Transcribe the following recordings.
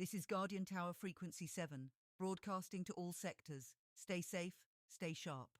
This is Guardian Tower Frequency 7, broadcasting to all sectors. Stay safe, stay sharp.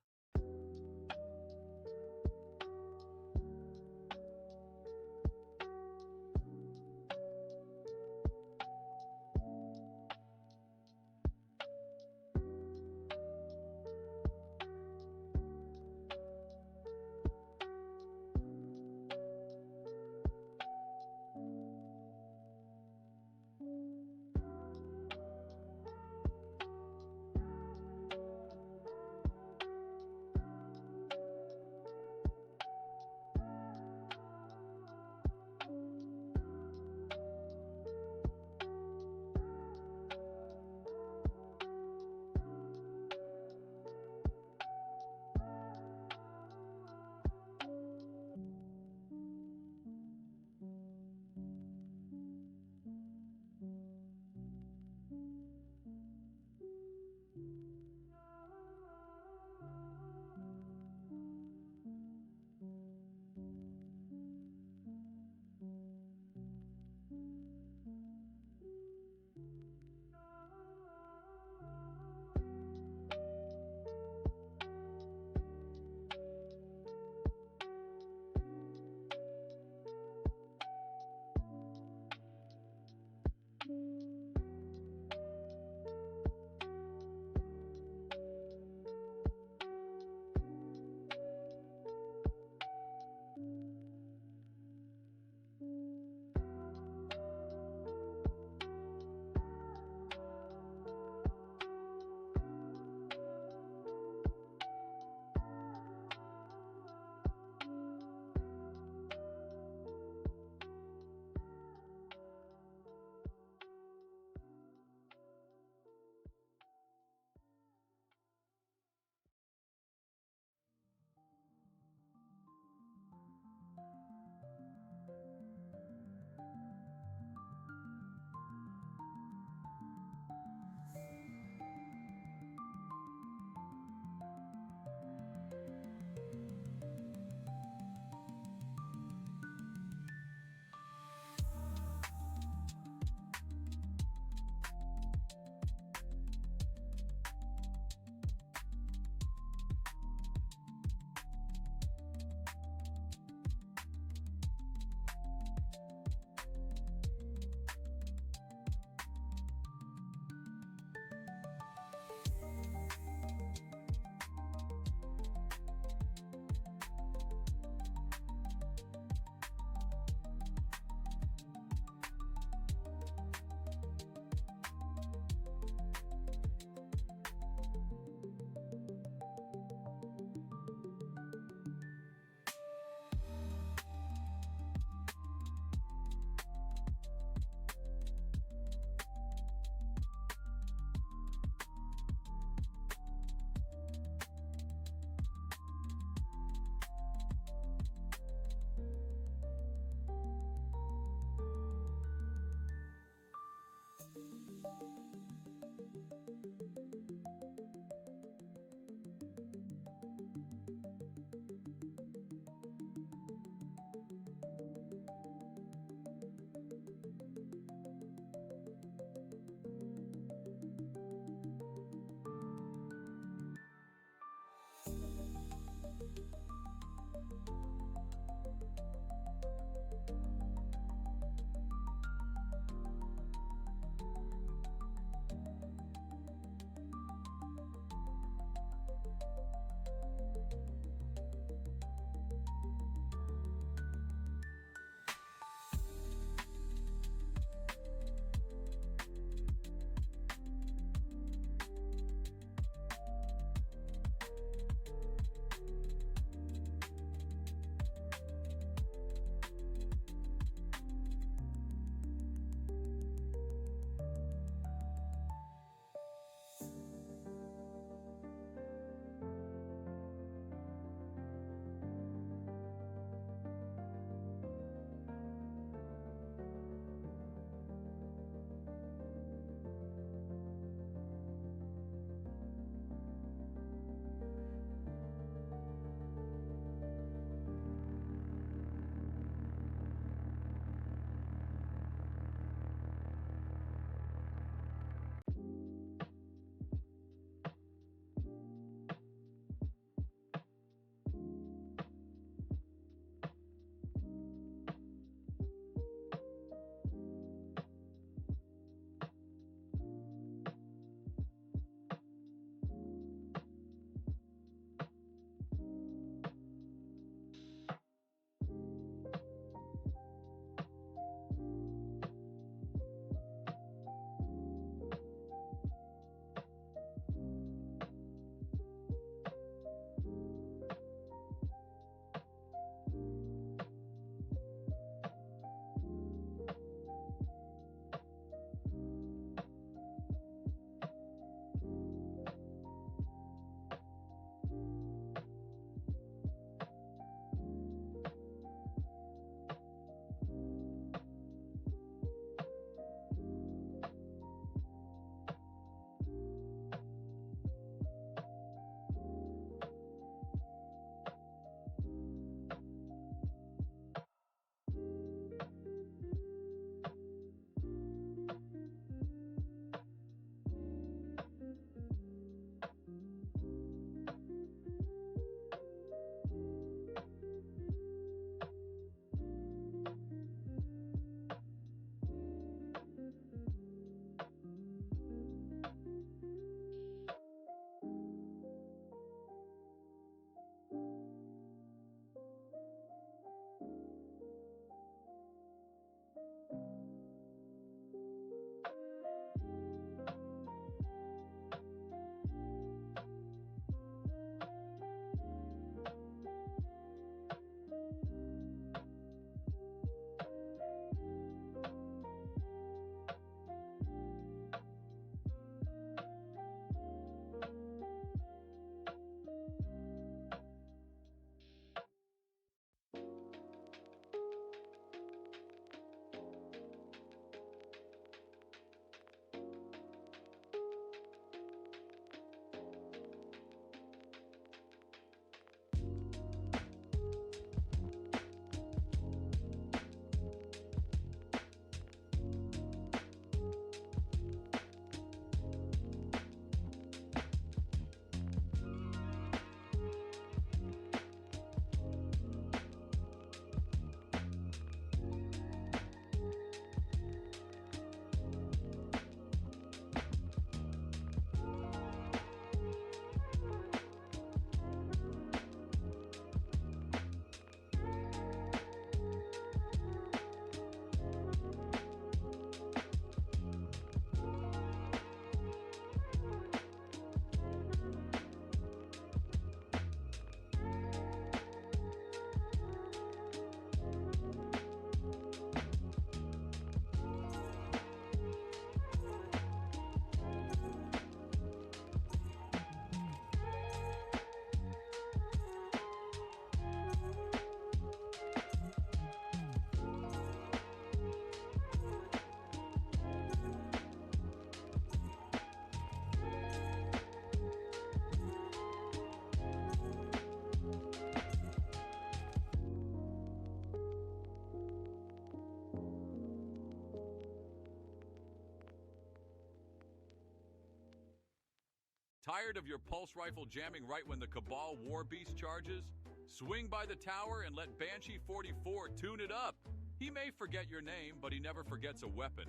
Tired of your pulse rifle jamming right when the Cabal War Beast charges? Swing by the tower and let Banshee 44 tune it up. He may forget your name, but he never forgets a weapon.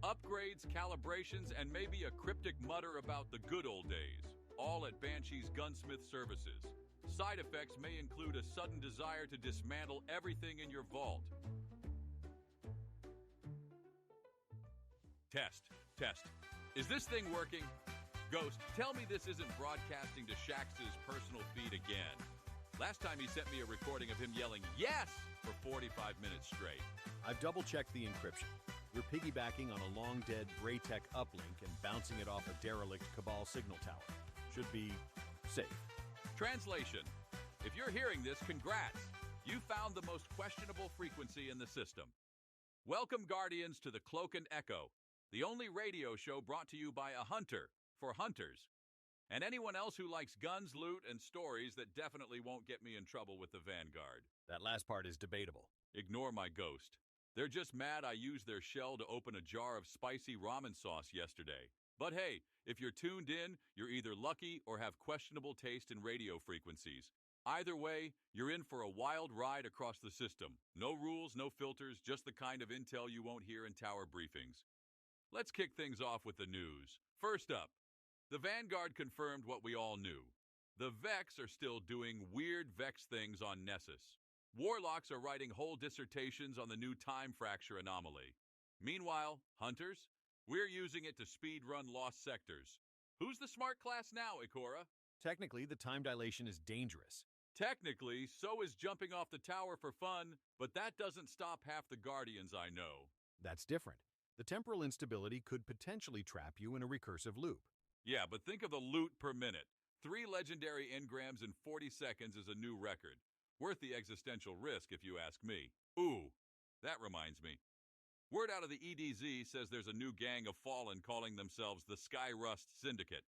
Upgrades, calibrations, and maybe a cryptic mutter about the good old days. All at Banshee's Gunsmith Services. Side effects may include a sudden desire to dismantle everything in your vault. Test. Is this thing working? Ghost, tell me this isn't broadcasting to Shax's personal feed again. Last time he sent me a recording of him yelling, "Yes!" for 45 minutes straight. I've double-checked the encryption. We're piggybacking on a long-dead Braytech uplink and bouncing it off a derelict Cabal signal tower. Should be safe. Translation. If you're hearing this, congrats! You found the most questionable frequency in the system. Welcome, Guardians, to the Cloak and Echo, the only radio show brought to you by a hunter for hunters. And anyone else who likes guns, loot, and stories that definitely won't get me in trouble with the Vanguard. That last part is debatable. Ignore my ghost. They're just mad I used their shell to open a jar of spicy ramen sauce yesterday. But hey, if you're tuned in, you're either lucky or have questionable taste in radio frequencies. Either way, you're in for a wild ride across the system. No rules, no filters, just the kind of intel you won't hear in tower briefings. Let's kick things off with the news. First up, the Vanguard confirmed what we all knew. The Vex are still doing weird Vex things on Nessus. Warlocks are writing whole dissertations on the new time fracture anomaly. Meanwhile, hunters, we're using it to speedrun lost sectors. Who's the smart class now, Ikora? Technically, the time dilation is dangerous. Technically, so is jumping off the tower for fun, but that doesn't stop half the Guardians I know. That's different. The temporal instability could potentially trap you in a recursive loop. Yeah, but think of the loot per minute. 3 legendary engrams in 40 seconds is a new record. Worth the existential risk, if you ask me. Ooh, that reminds me. Word out of the EDZ says there's a new gang of Fallen calling themselves the Skyrust Syndicate.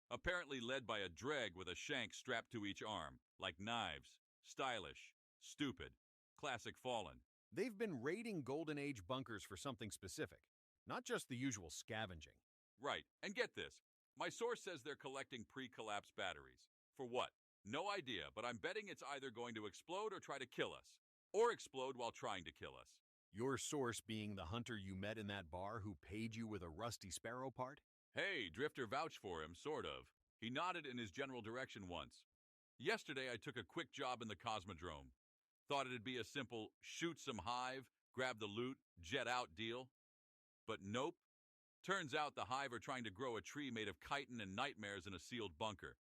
Apparently led by a Dreg with a shank strapped to each arm, like knives. Stylish. Stupid. Classic Fallen. They've been raiding Golden Age bunkers for something specific, not just the usual scavenging. Right, and get this. My source says they're collecting pre-collapse batteries. For what? No idea, but I'm betting it's either going to explode or try to kill us. Or explode while trying to kill us. Your source being the hunter you met in that bar who paid you with a rusty sparrow part? Hey, Drifter vouched for him, sort of. He nodded in his general direction once. Yesterday I took a quick job in the Cosmodrome. Thought it'd be a simple shoot some hive, grab the loot, jet out deal. But nope. Turns out the hive are trying to grow a tree made of chitin and nightmares in a sealed bunker.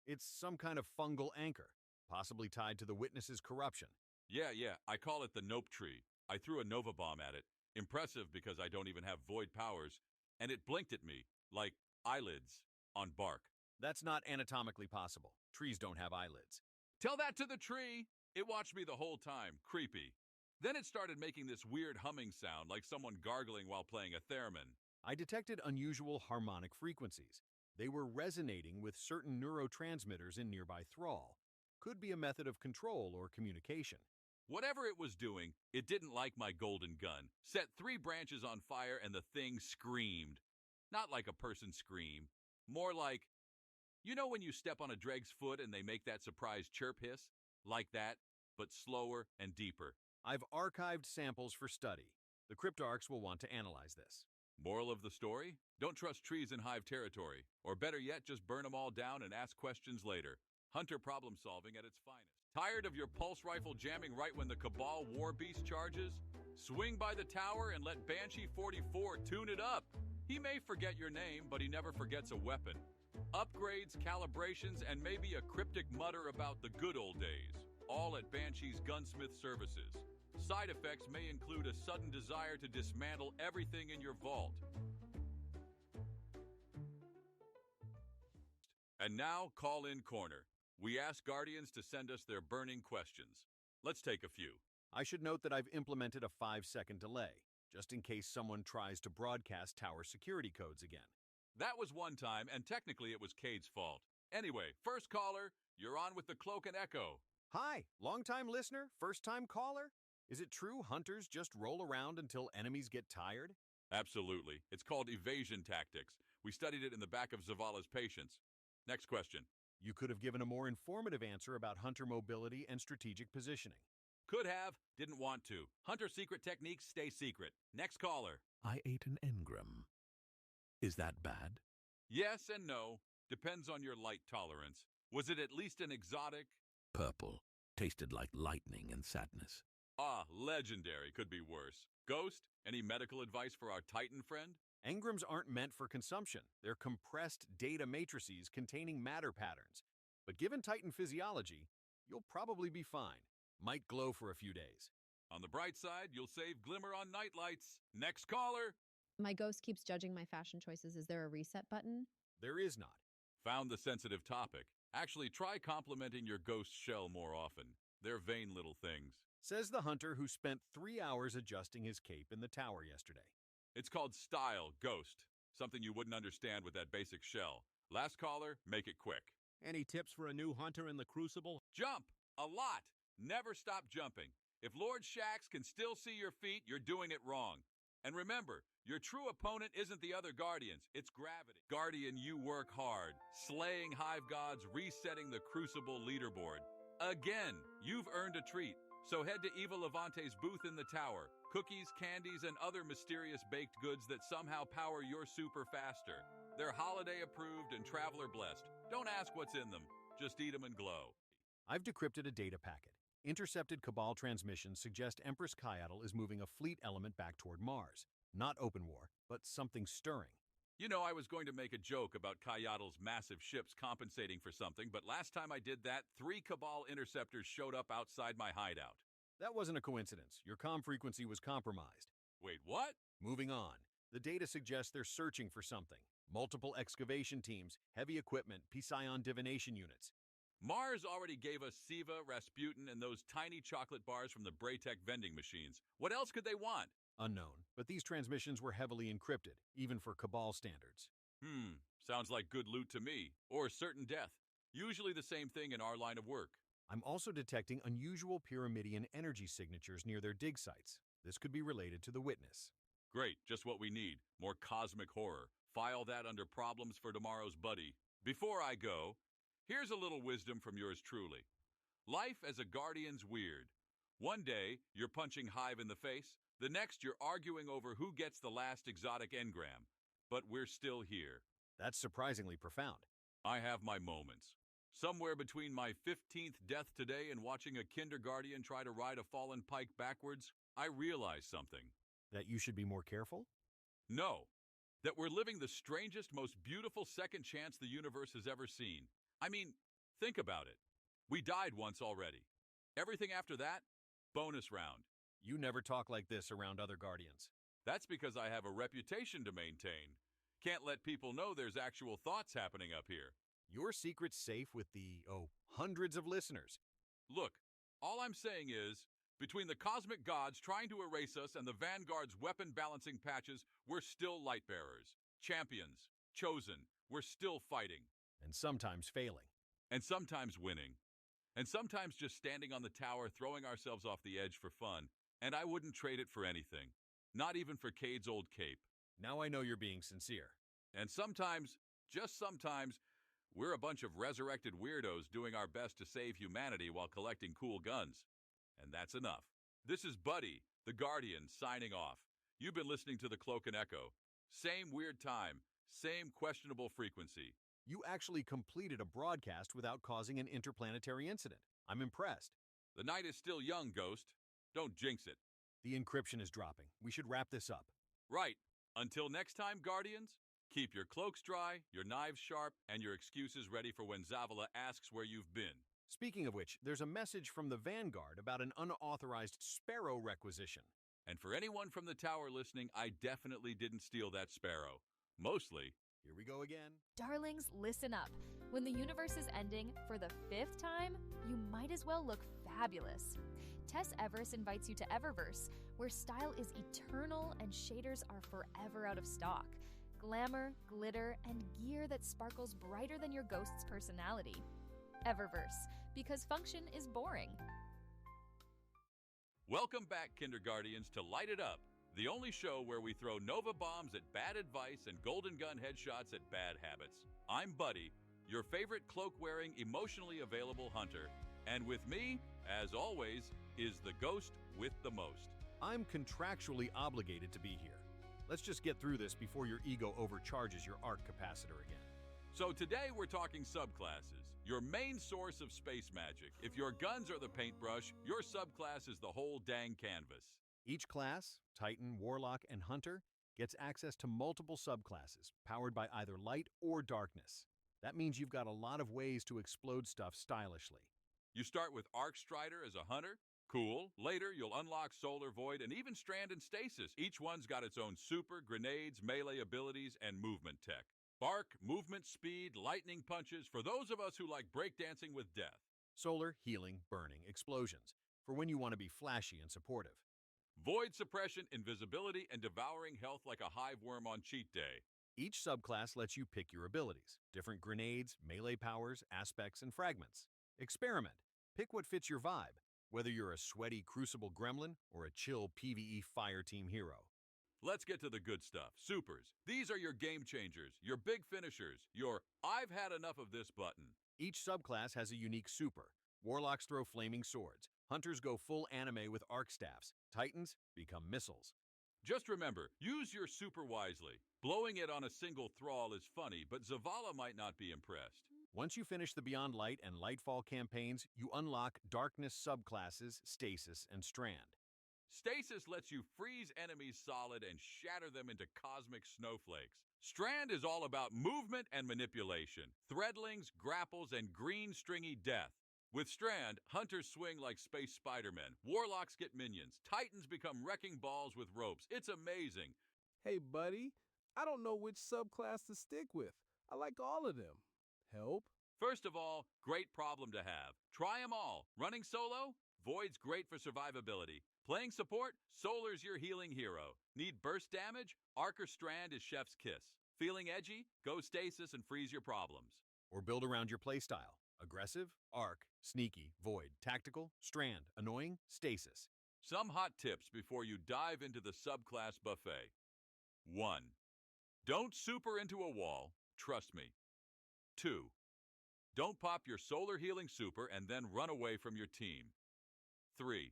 It's some kind of fungal anchor, possibly tied to the witness's corruption. Yeah, I call it the Nope Tree. I threw a Nova Bomb at it. Impressive because I don't even have void powers. And it blinked at me, like eyelids on bark. That's not anatomically possible. Trees don't have eyelids. Tell that to the tree! It watched me the whole time, creepy. Then it started making this weird humming sound like someone gargling while playing a theremin. I detected unusual harmonic frequencies. They were resonating with certain neurotransmitters in nearby Thrall. Could be a method of control or communication. Whatever it was doing, it didn't like my golden gun. Set 3 branches on fire and the thing screamed. Not like a person scream. More like, you know when you step on a Dreg's foot and they make that surprise chirp hiss? Like that, but slower and deeper. I've archived samples for study. The Cryptarchs will want to analyze this. Moral of the story? Don't trust trees in hive territory. Or better yet, just burn them all down and ask questions later. Hunter problem solving at its finest. Tired of your pulse rifle jamming right when the Cabal War Beast charges? Swing by the tower and let Banshee 44 tune it up. He may forget your name, but he never forgets a weapon. Upgrades, calibrations, and maybe a cryptic mutter about the good old days. All at Banshee's Gunsmith Services. Side effects may include a sudden desire to dismantle everything in your vault. And now, call-in corner. We ask Guardians to send us their burning questions. Let's take a few. I should note that I've implemented a 5-second delay, just in case someone tries to broadcast tower security codes again. That was one time, and technically it was Cade's fault. Anyway, first caller, you're on with the Cloak and Echo. Hi, long-time listener, first-time caller? Is it true hunters just roll around until enemies get tired? Absolutely. It's called evasion tactics. We studied it in the back of Zavala's Patience. Next question. You could have given a more informative answer about hunter mobility and strategic positioning. Could have, didn't want to. Hunter secret techniques stay secret. Next caller. I ate an engram. Is that bad? Yes and no. Depends on your light tolerance. Was it at least an exotic? Purple. Tasted like lightning and sadness. Ah, legendary. Could be worse. Ghost, any medical advice for our Titan friend? Engrams aren't meant for consumption. They're compressed data matrices containing matter patterns. But given Titan physiology, you'll probably be fine. Might glow for a few days. On the bright side, you'll save glimmer on nightlights. Next caller. My ghost keeps judging my fashion choices. Is there a reset button? There is not. Found the sensitive topic. Actually, try complimenting your ghost shell more often. They're vain little things. Says the hunter who spent 3 hours adjusting his cape in the tower yesterday. It's called style, ghost. Something you wouldn't understand with that basic shell. Last caller, make it quick. Any tips for a new hunter in the Crucible? Jump! A lot! Never stop jumping. If Lord Shax can still see your feet, you're doing it wrong. And remember, your true opponent isn't the other Guardians, it's gravity. Guardian, you work hard, slaying hive gods, resetting the Crucible leaderboard. Again, you've earned a treat. So head to Eva Levante's booth in the tower. Cookies, candies, and other mysterious baked goods that somehow power your super faster. They're holiday approved and traveler blessed. Don't ask what's in them, just eat them and glow. I've decrypted a data packet. Intercepted Cabal transmissions suggest Empress Kayatl is moving a fleet element back toward Mars. Not open war, but something stirring. You know, I was going to make a joke about Kayatl's massive ships compensating for something, but last time I did that, 3 Cabal interceptors showed up outside my hideout. That wasn't a coincidence. Your comm frequency was compromised. Wait, what? Moving on. The data suggests they're searching for something. Multiple excavation teams, heavy equipment, Psion divination units. Mars already gave us Siva, Rasputin, and those tiny chocolate bars from the Braytech vending machines. What else could they want? Unknown, but these transmissions were heavily encrypted, even for Cabal standards. Sounds like good loot to me. Or certain death. Usually the same thing in our line of work. I'm also detecting unusual Pyramidian energy signatures near their dig sites. This could be related to the Witness. Great, just what we need. More cosmic horror. File that under problems for tomorrow's buddy. Before I go, here's a little wisdom from yours truly. Life as a Guardian's weird. One day, you're punching Hive in the face. The next, you're arguing over who gets the last exotic engram. But we're still here. That's surprisingly profound. I have my moments. Somewhere between my 15th death today and watching a kindergarten try to ride a fallen pike backwards, I realized something. That you should be more careful? No. That we're living the strangest, most beautiful second chance the universe has ever seen. I mean, think about it. We died once already. Everything after that, bonus round. You never talk like this around other Guardians. That's because I have a reputation to maintain. Can't let people know there's actual thoughts happening up here. Your secret's safe with the, hundreds of listeners. Look, all I'm saying is, between the cosmic gods trying to erase us and the Vanguard's weapon balancing patches, we're still light bearers, champions, chosen. We're still fighting. And sometimes failing. And sometimes winning. And sometimes just standing on the tower, throwing ourselves off the edge for fun. And I wouldn't trade it for anything. Not even for Cade's old cape. Now I know you're being sincere. And sometimes, just sometimes, we're a bunch of resurrected weirdos doing our best to save humanity while collecting cool guns. And that's enough. This is Buddy, the Guardian, signing off. You've been listening to the Cloak and Echo. Same weird time, same questionable frequency. You actually completed a broadcast without causing an interplanetary incident. I'm impressed. The night is still young, Ghost. Don't jinx it. The encryption is dropping. We should wrap this up. Right. Until next time, Guardians, keep your cloaks dry, your knives sharp, and your excuses ready for when Zavala asks where you've been. Speaking of which, there's a message from the Vanguard about an unauthorized Sparrow requisition. And for anyone from the tower listening, I definitely didn't steal that Sparrow. Mostly. Here we go again. Darlings, listen up. When the universe is ending for the 5th time, you might as well look fabulous. Tess Everest invites you to Eververse, where style is eternal and shaders are forever out of stock. Glamour, glitter, and gear that sparkles brighter than your ghost's personality. Eververse, because function is boring. Welcome back, Kindergardians, to Light It Up, the only show where we throw Nova bombs at bad advice and golden gun headshots at bad habits. I'm Buddy, your favorite cloak-wearing, emotionally available hunter. And with me, as always, is the ghost with the most. I'm contractually obligated to be here. Let's just get through this before your ego overcharges your arc capacitor again. So today we're talking subclasses, your main source of space magic. If your guns are the paintbrush, your subclass is the whole dang canvas. Each class, Titan, Warlock, and Hunter, gets access to multiple subclasses, powered by either light or darkness. That means you've got a lot of ways to explode stuff stylishly. You start with Arc Strider as a hunter. Cool. Later, you'll unlock Solar Void and even Strand and Stasis. Each one's got its own super, grenades, melee abilities, and movement tech. Arc, movement speed, lightning punches for those of us who like breakdancing with death. Solar, healing, burning, explosions, for when you want to be flashy and supportive. Void suppression, invisibility, and devouring health like a hive worm on cheat day. Each subclass lets you pick your abilities, different grenades, melee powers, aspects, and fragments. Experiment. Pick what fits your vibe, whether you're a sweaty Crucible gremlin or a chill PvE fireteam hero. Let's get to the good stuff. Supers. These are your game changers, your big finishers, your I've had enough of this button. Each subclass has a unique super. Warlocks throw flaming swords. Hunters go full anime with arc staffs. Titans become missiles. Just remember, use your super wisely. Blowing it on a single thrall is funny, but Zavala might not be impressed. Once you finish the Beyond Light and Lightfall campaigns, you unlock Darkness subclasses, Stasis, and Strand. Stasis lets you freeze enemies solid and shatter them into cosmic snowflakes. Strand is all about movement and manipulation, threadlings, grapples, and green stringy death. With Strand, hunters swing like space Spider-Men, warlocks get minions, titans become wrecking balls with ropes. It's amazing. Hey, buddy, I don't know which subclass to stick with. I like all of them. Help? First of all, great problem to have. Try them all. Running solo? Void's great for survivability. Playing support? Solar's your healing hero. Need burst damage? Arc or Strand is Chef's kiss. Feeling edgy? Go Stasis and freeze your problems. Or build around your playstyle. Aggressive, Arc, sneaky, Void, tactical, Strand, annoying, Stasis. Some hot tips before you dive into the subclass buffet. 1. Don't super into a wall. Trust me. 2. Don't pop your solar healing super and then run away from your team. 3.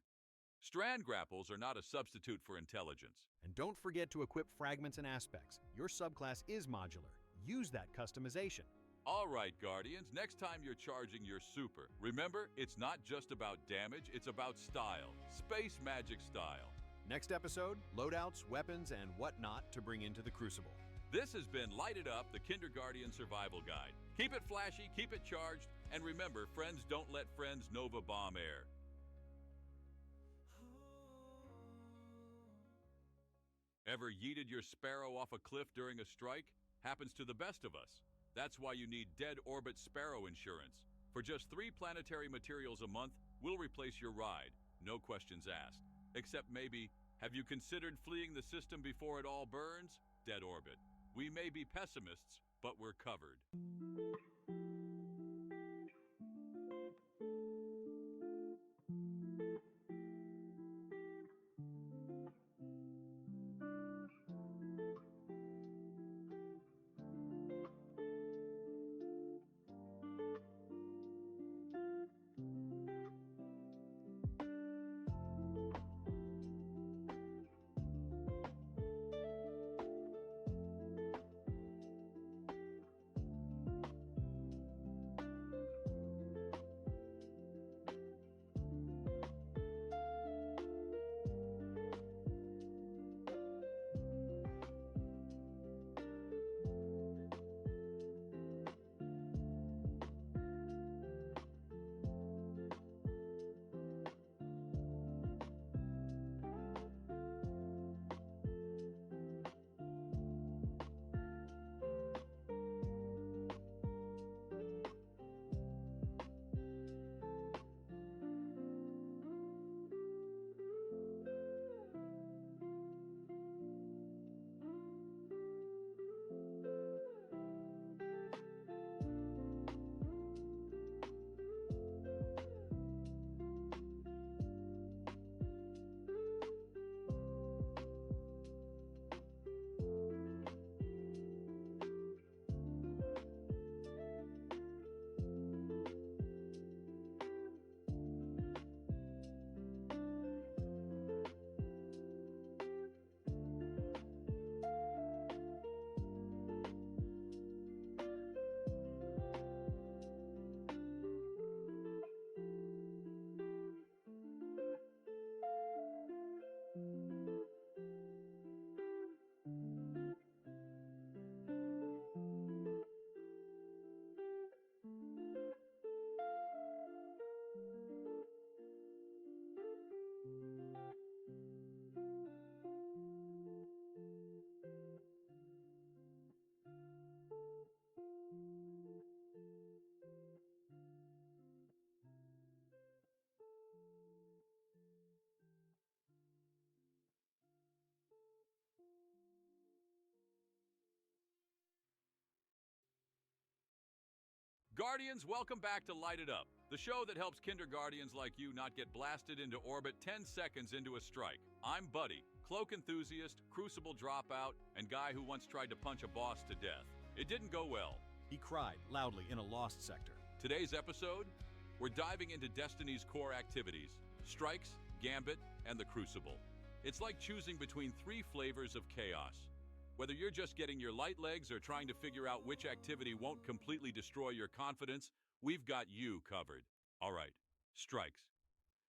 Strand grapples are not a substitute for intelligence. And don't forget to equip fragments and aspects. Your subclass is modular. Use that customization. All right, Guardians, next time you're charging your super, remember, it's not just about damage, it's about style. Space magic style. Next episode, loadouts, weapons, and whatnot to bring into the Crucible. This has been Lighted Up, the Kinderguardian Survival Guide. Keep it flashy, keep it charged, and remember, friends don't let friends Nova bomb air. Ever yeeted your sparrow off a cliff during a strike? Happens to the best of us. That's why you need Dead Orbit Sparrow Insurance. For just 3 planetary materials a month, we'll replace your ride. No questions asked. Except maybe, have you considered fleeing the system before it all burns? Dead Orbit. We may be pessimists, but we're covered. Guardians, welcome back to Light It Up, the show that helps kindergardians like you not get blasted into orbit 10 seconds into a strike. I'm Buddy, cloak enthusiast, crucible dropout, and guy who once tried to punch a boss to death. It didn't go well. He cried loudly in a lost sector. Today's episode, we're diving into Destiny's core activities, strikes, gambit, and the crucible. It's like choosing between 3 flavors of chaos. Whether you're just getting your light legs or trying to figure out which activity won't completely destroy your confidence, we've got you covered. All right, strikes.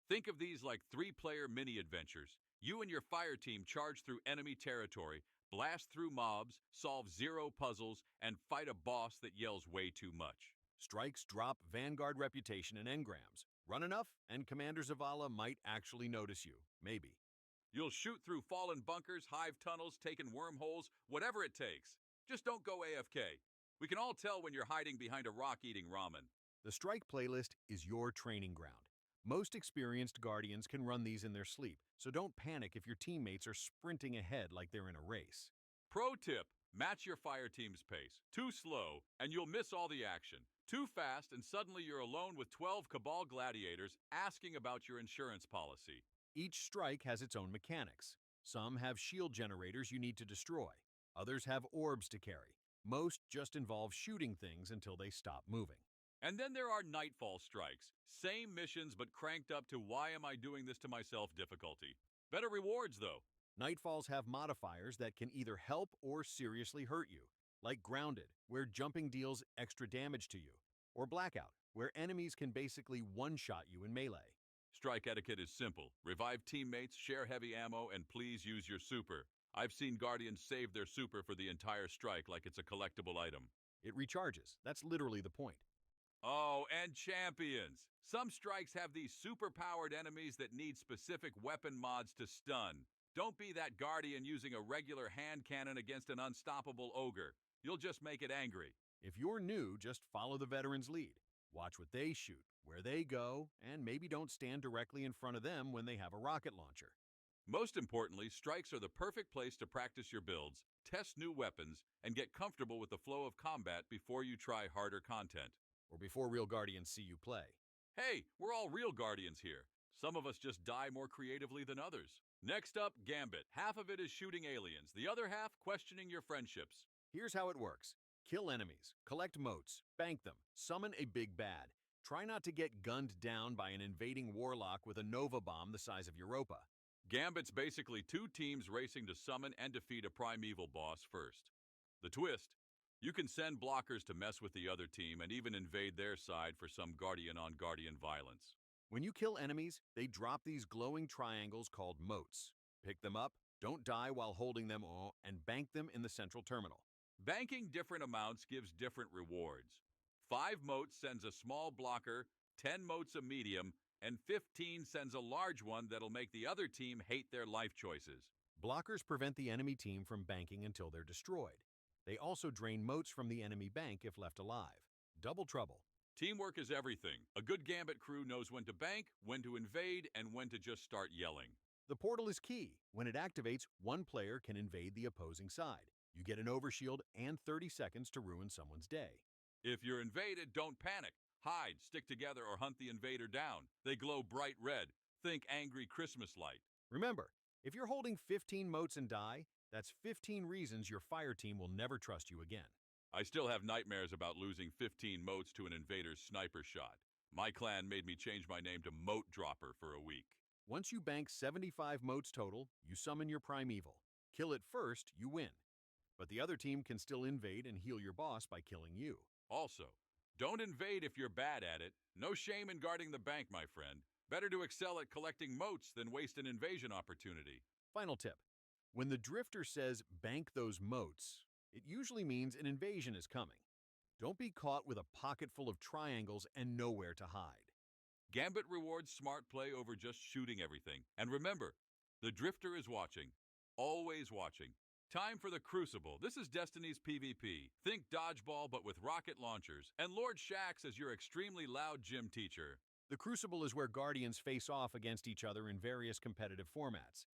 Think of these like 3-player mini-adventures. You and your fire team charge through enemy territory, blast through mobs, solve 0 puzzles, and fight a boss that yells way too much. Strikes drop Vanguard reputation and engrams. Run enough, and Commander Zavala might actually notice you. Maybe. You'll shoot through fallen bunkers, hive tunnels, taking wormholes, whatever it takes. Just don't go AFK. We can all tell when you're hiding behind a rock eating ramen. The Strike playlist is your training ground. Most experienced Guardians can run these in their sleep, so don't panic if your teammates are sprinting ahead like they're in a race. Pro tip, match your fire team's pace. Too slow, and you'll miss all the action. Too fast, and suddenly you're alone with 12 Cabal gladiators asking about your insurance policy. Each strike has its own mechanics. Some have shield generators you need to destroy. Others have orbs to carry. Most just involve shooting things until they stop moving. And then there are Nightfall strikes. Same missions, but cranked up to why am I doing this to myself difficulty. Better rewards, though. Nightfalls have modifiers that can either help or seriously hurt you, like Grounded, where jumping deals extra damage to you, or Blackout, where enemies can basically one-shot you in melee. Strike etiquette is simple. Revive teammates, share heavy ammo, and please use your super. I've seen Guardians save their super for the entire strike like it's a collectible item. It recharges. That's literally the point. Oh, and champions! Some strikes have these super-powered enemies that need specific weapon mods to stun. Don't be that Guardian using a regular hand cannon against an unstoppable ogre. You'll just make it angry. If you're new, just follow the veterans' lead. Watch what they shoot, where they go, and maybe don't stand directly in front of them when they have a rocket launcher. Most importantly, strikes are the perfect place to practice your builds, test new weapons, and get comfortable with the flow of combat before you try harder content. Or before real Guardians see you play. Hey, we're all real Guardians here. Some of us just die more creatively than others. Next up, Gambit. Half of it is shooting aliens, the other half questioning your friendships. Here's how it works. Kill enemies, collect motes, bank them, summon a big bad. Try not to get gunned down by an invading warlock with a Nova bomb the size of Europa. Gambit's basically 2 teams racing to summon and defeat a primeval boss first. The twist, you can send blockers to mess with the other team and even invade their side for some Guardian-on-Guardian violence. When you kill enemies, they drop these glowing triangles called motes. Pick them up, don't die while holding them, and bank them in the central terminal. Banking different amounts gives different rewards. 5 motes sends a small blocker, 10 motes a medium, and 15 sends a large one that'll make the other team hate their life choices. Blockers prevent the enemy team from banking until they're destroyed. They also drain motes from the enemy bank if left alive. Double trouble. Teamwork is everything. A good Gambit crew knows when to bank, when to invade, and when to just start yelling. The portal is key. When it activates, one player can invade the opposing side. You get an overshield and 30 seconds to ruin someone's day. If you're invaded, don't panic. Hide, stick together, or hunt the invader down. They glow bright red. Think angry Christmas light. Remember, if you're holding 15 motes and die, that's 15 reasons your fire team will never trust you again. I still have nightmares about losing 15 motes to an invader's sniper shot. My clan made me change my name to Mote Dropper for a week. Once you bank 75 motes total, you summon your primeval. Kill it first, you win. But the other team can still invade and heal your boss by killing you. Also, don't invade if you're bad at it. No shame in guarding the bank, my friend. Better to excel at collecting motes than waste an invasion opportunity. Final tip. When the drifter says bank those motes, it usually means an invasion is coming. Don't be caught with a pocket full of triangles and nowhere to hide. Gambit rewards smart play over just shooting everything. And remember, the drifter is watching. Always watching. Time for the Crucible. This is Destiny's PvP. Think dodgeball but with rocket launchers. And Lord Shaxx as your extremely loud gym teacher. The Crucible is where Guardians face off against each other in various competitive formats.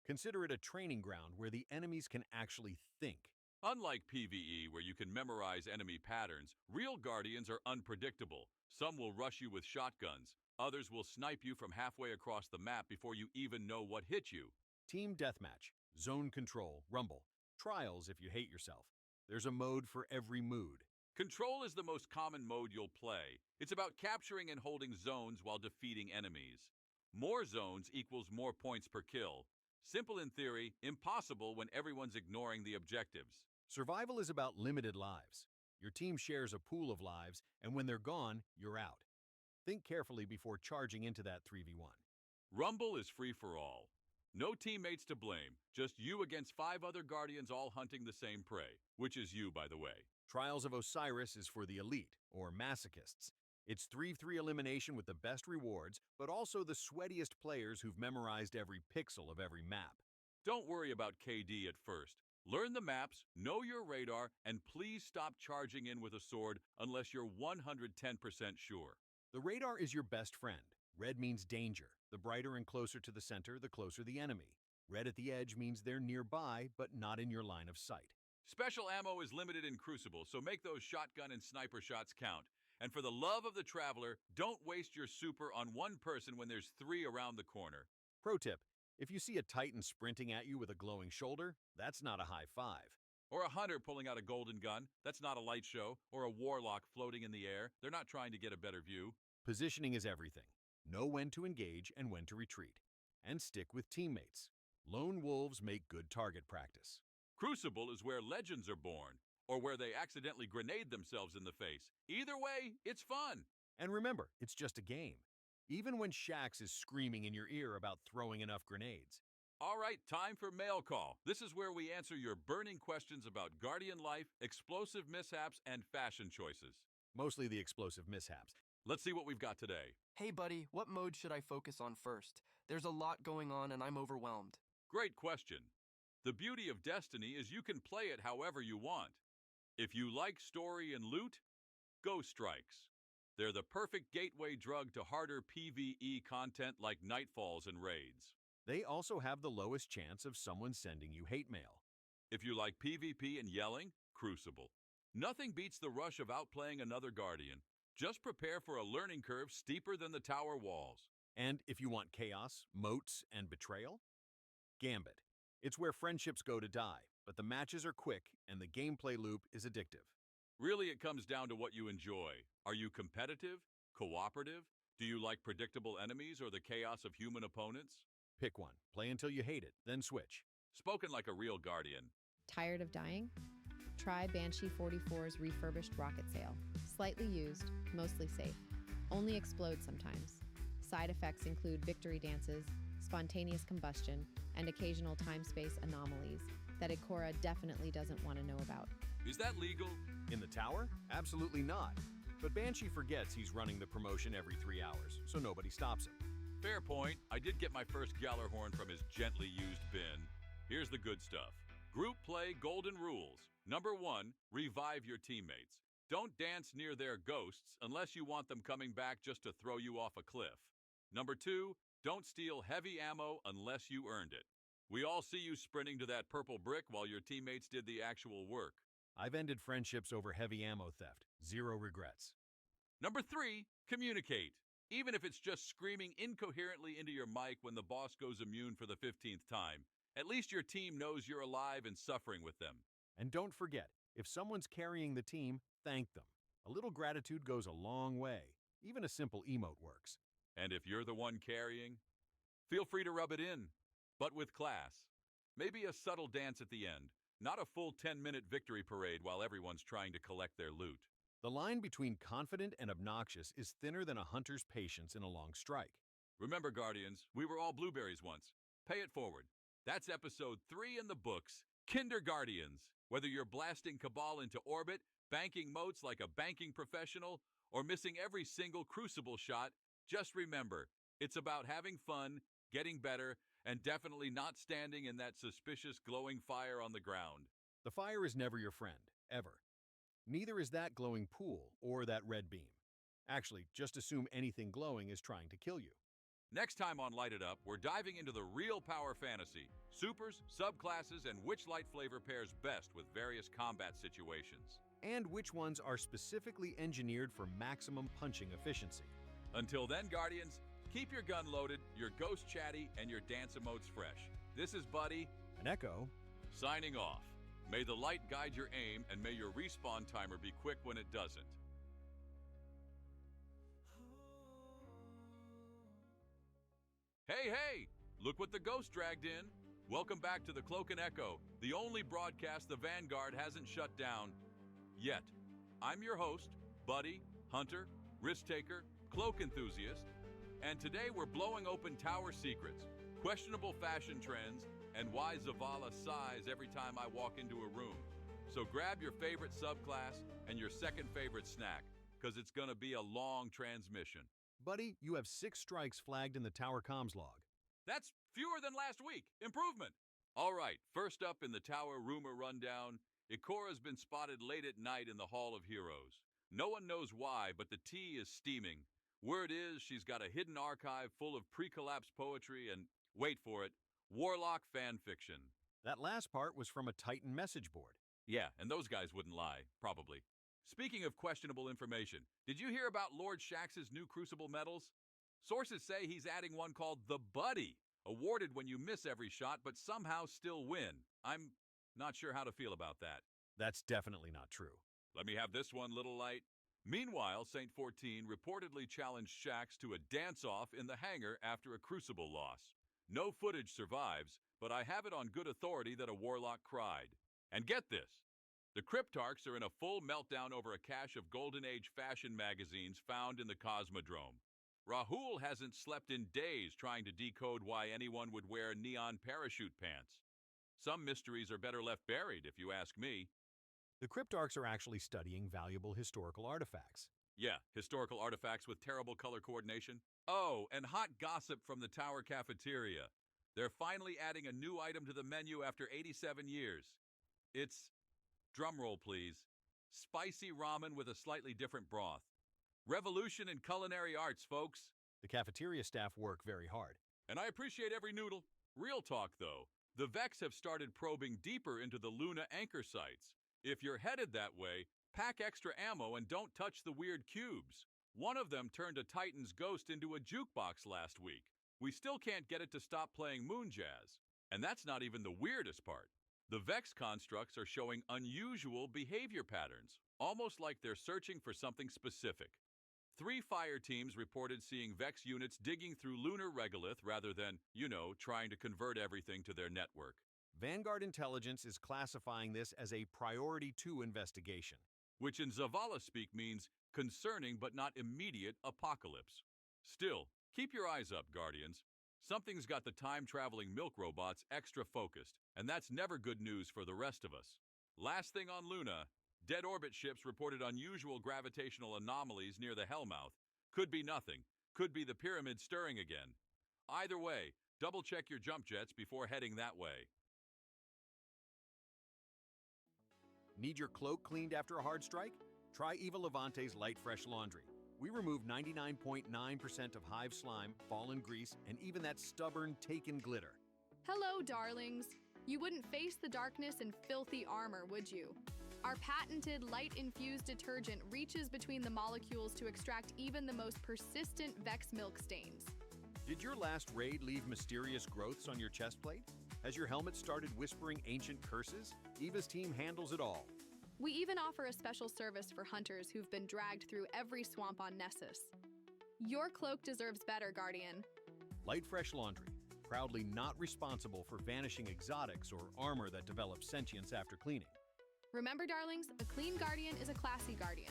Consider it a training ground where the enemies can actually think. Unlike PvE, where you can memorize enemy patterns, real Guardians are unpredictable. Some will rush you with shotguns. Others will snipe you from halfway across the map before you even know what hit you. Team Deathmatch, Zone Control, Rumble, Trials if you hate yourself. There's a mode for every mood. Control is the most common mode you'll play. It's about capturing and holding zones while defeating enemies. More zones equals more points per kill. Simple in theory, impossible when everyone's ignoring the objectives. Survival is about limited lives. Your team shares a pool of lives, and when they're gone, you're out. Think carefully before charging into that 3v1. Rumble is free for all. No teammates to blame, just you against 5 other Guardians all hunting the same prey, which is you, by the way. Trials of Osiris is for the elite, or masochists. It's 3v3 elimination with the best rewards, but also the sweatiest players who've memorized every pixel of every map. Don't worry about KD at first. Learn the maps, know your radar, and please stop charging in with a sword unless you're 110% sure. The radar is your best friend. Red means danger. The brighter and closer to the center, the closer the enemy. Red at the edge means they're nearby, but not in your line of sight. Special ammo is limited in Crucible, so make those shotgun and sniper shots count. And for the love of the Traveler, don't waste your super on one person when there's 3 around the corner. Pro tip, if you see a Titan sprinting at you with a glowing shoulder, that's not a high five. Or a hunter pulling out a golden gun, that's not a light show. Or a warlock floating in the air, they're not trying to get a better view. Positioning is everything. Know when to engage and when to retreat. And stick with teammates. Lone wolves make good target practice. Crucible is where legends are born, or where they accidentally grenade themselves in the face. Either way, it's fun. And remember, it's just a game. Even when Shax is screaming in your ear about throwing enough grenades. All right, time for Mail Call. This is where we answer your burning questions about Guardian life, explosive mishaps, and fashion choices. Mostly the explosive mishaps. Let's see what we've got today. Hey buddy, what mode should I focus on first? There's a lot going on and I'm overwhelmed. Great question. The beauty of Destiny is you can play it however you want. If you like story and loot, Ghost Strikes. They're the perfect gateway drug to harder PvE content like Nightfalls and Raids. They also have the lowest chance of someone sending you hate mail. If you like PvP and yelling, Crucible. Nothing beats the rush of outplaying another Guardian. Just prepare for a learning curve steeper than the tower walls. And if you want chaos, moats, and betrayal, Gambit. It's where friendships go to die, but the matches are quick and the gameplay loop is addictive. Really, it comes down to what you enjoy. Are you competitive? Cooperative? Do you like predictable enemies or the chaos of human opponents? Pick one. Play until you hate it, then switch. Spoken like a real Guardian. Tired of dying? Try Banshee 44's refurbished rocket sail. Slightly used, mostly safe. Only explodes sometimes. Side effects include victory dances, spontaneous combustion, and occasional time-space anomalies that Ikora definitely doesn't want to know about. Is that legal? In the tower? Absolutely not. But Banshee forgets he's running the promotion every 3 hours, so nobody stops him. Fair point. I did get my first Gallarhorn from his gently used bin. Here's the good stuff. Group play golden rules. Number 1, revive your teammates. Don't dance near their ghosts unless you want them coming back just to throw you off a cliff. Number 2, don't steal heavy ammo unless you earned it. We all see you sprinting to that purple brick while your teammates did the actual work. I've ended friendships over heavy ammo theft. 0 regrets. Number 3, communicate. Even if it's just screaming incoherently into your mic when the boss goes immune for the 15th time. At least your team knows you're alive and suffering with them. And don't forget, if someone's carrying the team, thank them. A little gratitude goes a long way. Even a simple emote works. And if you're the one carrying, feel free to rub it in, but with class. Maybe a subtle dance at the end, not a full 10-minute victory parade while everyone's trying to collect their loot. The line between confident and obnoxious is thinner than a hunter's patience in a long strike. Remember, Guardians, we were all blueberries once. Pay it forward. That's episode 3 in the books, Kinderguardians. Whether you're blasting Cabal into orbit, banking moats like a banking professional, or missing every single Crucible shot, just remember, it's about having fun, getting better, and definitely not standing in that suspicious glowing fire on the ground. The fire is never your friend, ever. Neither is that glowing pool or that red beam. Actually, just assume anything glowing is trying to kill you. Next time on Light It Up, we're diving into the real power fantasy, supers, subclasses, and which light flavor pairs best with various combat situations. And which ones are specifically engineered for maximum punching efficiency. Until then, Guardians, keep your gun loaded, your ghost chatty, and your dance emotes fresh. This is Buddy, An Echo, signing off. May the light guide your aim, and may your respawn timer be quick when it doesn't. Hey, hey! Look what the ghost dragged in. Welcome back to the Cloak and Echo, the only broadcast the Vanguard hasn't shut down yet. I'm your host, Buddy, hunter, risk-taker, cloak enthusiast, and today we're blowing open tower secrets, questionable fashion trends, and why Zavala sighs every time I walk into a room. So grab your favorite subclass and your second favorite snack, because it's gonna be a long transmission. Buddy, you have 6 strikes flagged in the tower comms log. That's fewer than last week. Improvement. All right, first up in the tower rumor rundown, Ikora's been spotted late at night in the Hall of Heroes. No one knows why, but the tea is steaming. Word is she's got a hidden archive full of pre-collapse poetry and, wait for it, Warlock fan fiction. That last part was from a Titan message board. Yeah, and those guys wouldn't lie, probably. Speaking of questionable information, did you hear about Lord Shax's new Crucible medals? Sources say he's adding one called the Buddy, awarded when you miss every shot but somehow still win. I'm not sure how to feel about that. That's definitely not true. Let me have this one, Little Light. Meanwhile, Saint 14 reportedly challenged Shax to a dance-off in the hangar after a Crucible loss. No footage survives, but I have it on good authority that a Warlock cried. And get this. The Cryptarchs are in a full meltdown over a cache of Golden Age fashion magazines found in the Cosmodrome. Rahul hasn't slept in days trying to decode why anyone would wear neon parachute pants. Some mysteries are better left buried, if you ask me. The Cryptarchs are actually studying valuable historical artifacts. Yeah, historical artifacts with terrible color coordination. Oh, and hot gossip from the tower cafeteria. They're finally adding a new item to the menu after 87 years. It's, drumroll please, spicy ramen with a slightly different broth. Revolution in culinary arts, folks. The cafeteria staff work very hard. And I appreciate every noodle. Real talk, though. The Vex have started probing deeper into the Luna anchor sites. If you're headed that way, pack extra ammo and don't touch the weird cubes. One of them turned a Titan's ghost into a jukebox last week. We still can't get it to stop playing moon jazz. And that's not even the weirdest part. The Vex constructs are showing unusual behavior patterns, almost like they're searching for something specific. 3 fire teams reported seeing Vex units digging through lunar regolith rather than, trying to convert everything to their network. Vanguard Intelligence is classifying this as a Priority 2 investigation. Which in Zavala speak means concerning but not immediate apocalypse. Still, keep your eyes up, Guardians. Something's got the time-traveling milk robots extra focused, and that's never good news for the rest of us. Last thing on Luna, dead orbit ships reported unusual gravitational anomalies near the Hellmouth. Could be nothing. Could be the pyramid stirring again. Either way, double-check your jump jets before heading that way. Need your cloak cleaned after a hard strike? Try Eva Levante's Light Fresh Laundry. We remove 99.9% of hive slime, fallen grease, and even that stubborn taken glitter. Hello, darlings. You wouldn't face the darkness in filthy armor, would you? Our patented light-infused detergent reaches between the molecules to extract even the most persistent Vex milk stains. Did your last raid leave mysterious growths on your chest plate? Has your helmet started whispering ancient curses? Eva's team handles it all. We even offer a special service for hunters who've been dragged through every swamp on Nessus. Your cloak deserves better, Guardian. Light Fresh Laundry, proudly not responsible for vanishing exotics or armor that develops sentience after cleaning. Remember, darlings, a clean Guardian is a classy Guardian.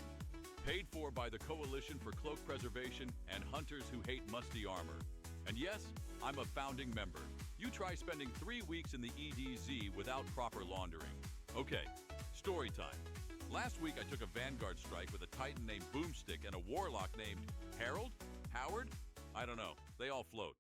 Paid for by the Coalition for Cloak Preservation and hunters who hate musty armor. And yes, I'm a founding member. You try spending 3 weeks in the EDZ without proper laundering. Okay, story time. Last week I took a Vanguard strike with a Titan named Boomstick and a Warlock named Harold? Howard? I don't know. They all float.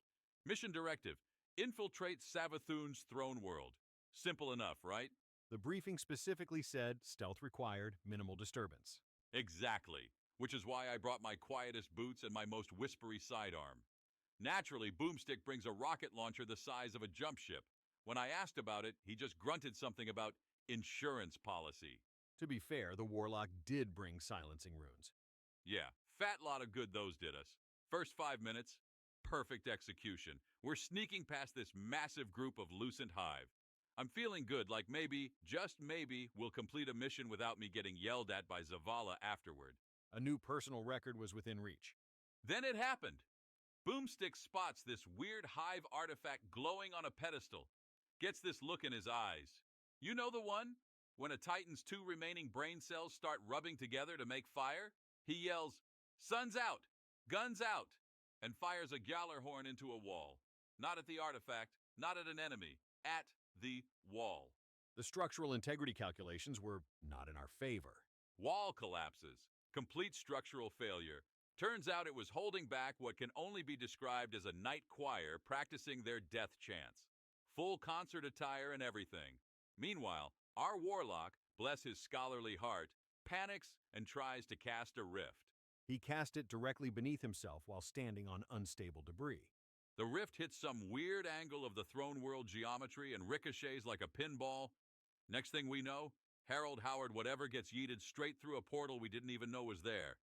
Mission directive: infiltrate Savathun's throne world. Simple enough, right? The briefing specifically said stealth required, minimal disturbance. Exactly. Which is why I brought my quietest boots and my most whispery sidearm. Naturally, Boomstick brings a rocket launcher the size of a jump ship. When I asked about it, he just grunted something about insurance policy. To be fair, the Warlock did bring silencing runes. Yeah, fat lot of good those did us. First 5 minutes, perfect execution. We're sneaking past this massive group of Lucent Hive. I'm feeling good, like maybe, just maybe, we'll complete a mission without me getting yelled at by Zavala afterward. A new personal record was within reach. Then it happened. Boomstick spots this weird hive artifact glowing on a pedestal. Gets this look in his eyes. You know the one? When a Titan's 2 remaining brain cells start rubbing together to make fire, he yells, "Sun's out! Guns out!" and fires a Gjallarhorn into a wall. Not at the artifact, not at an enemy, at the wall. The structural integrity calculations were not in our favor. Wall collapses. Complete structural failure. Turns out it was holding back what can only be described as a night choir practicing their death chants. Full concert attire and everything. Meanwhile, our Warlock, bless his scholarly heart, panics and tries to cast a rift. He cast it directly beneath himself while standing on unstable debris. The rift hits some weird angle of the throne world geometry and ricochets like a pinball. Next thing we know, Harold Howard whatever gets yeeted straight through a portal we didn't even know was there.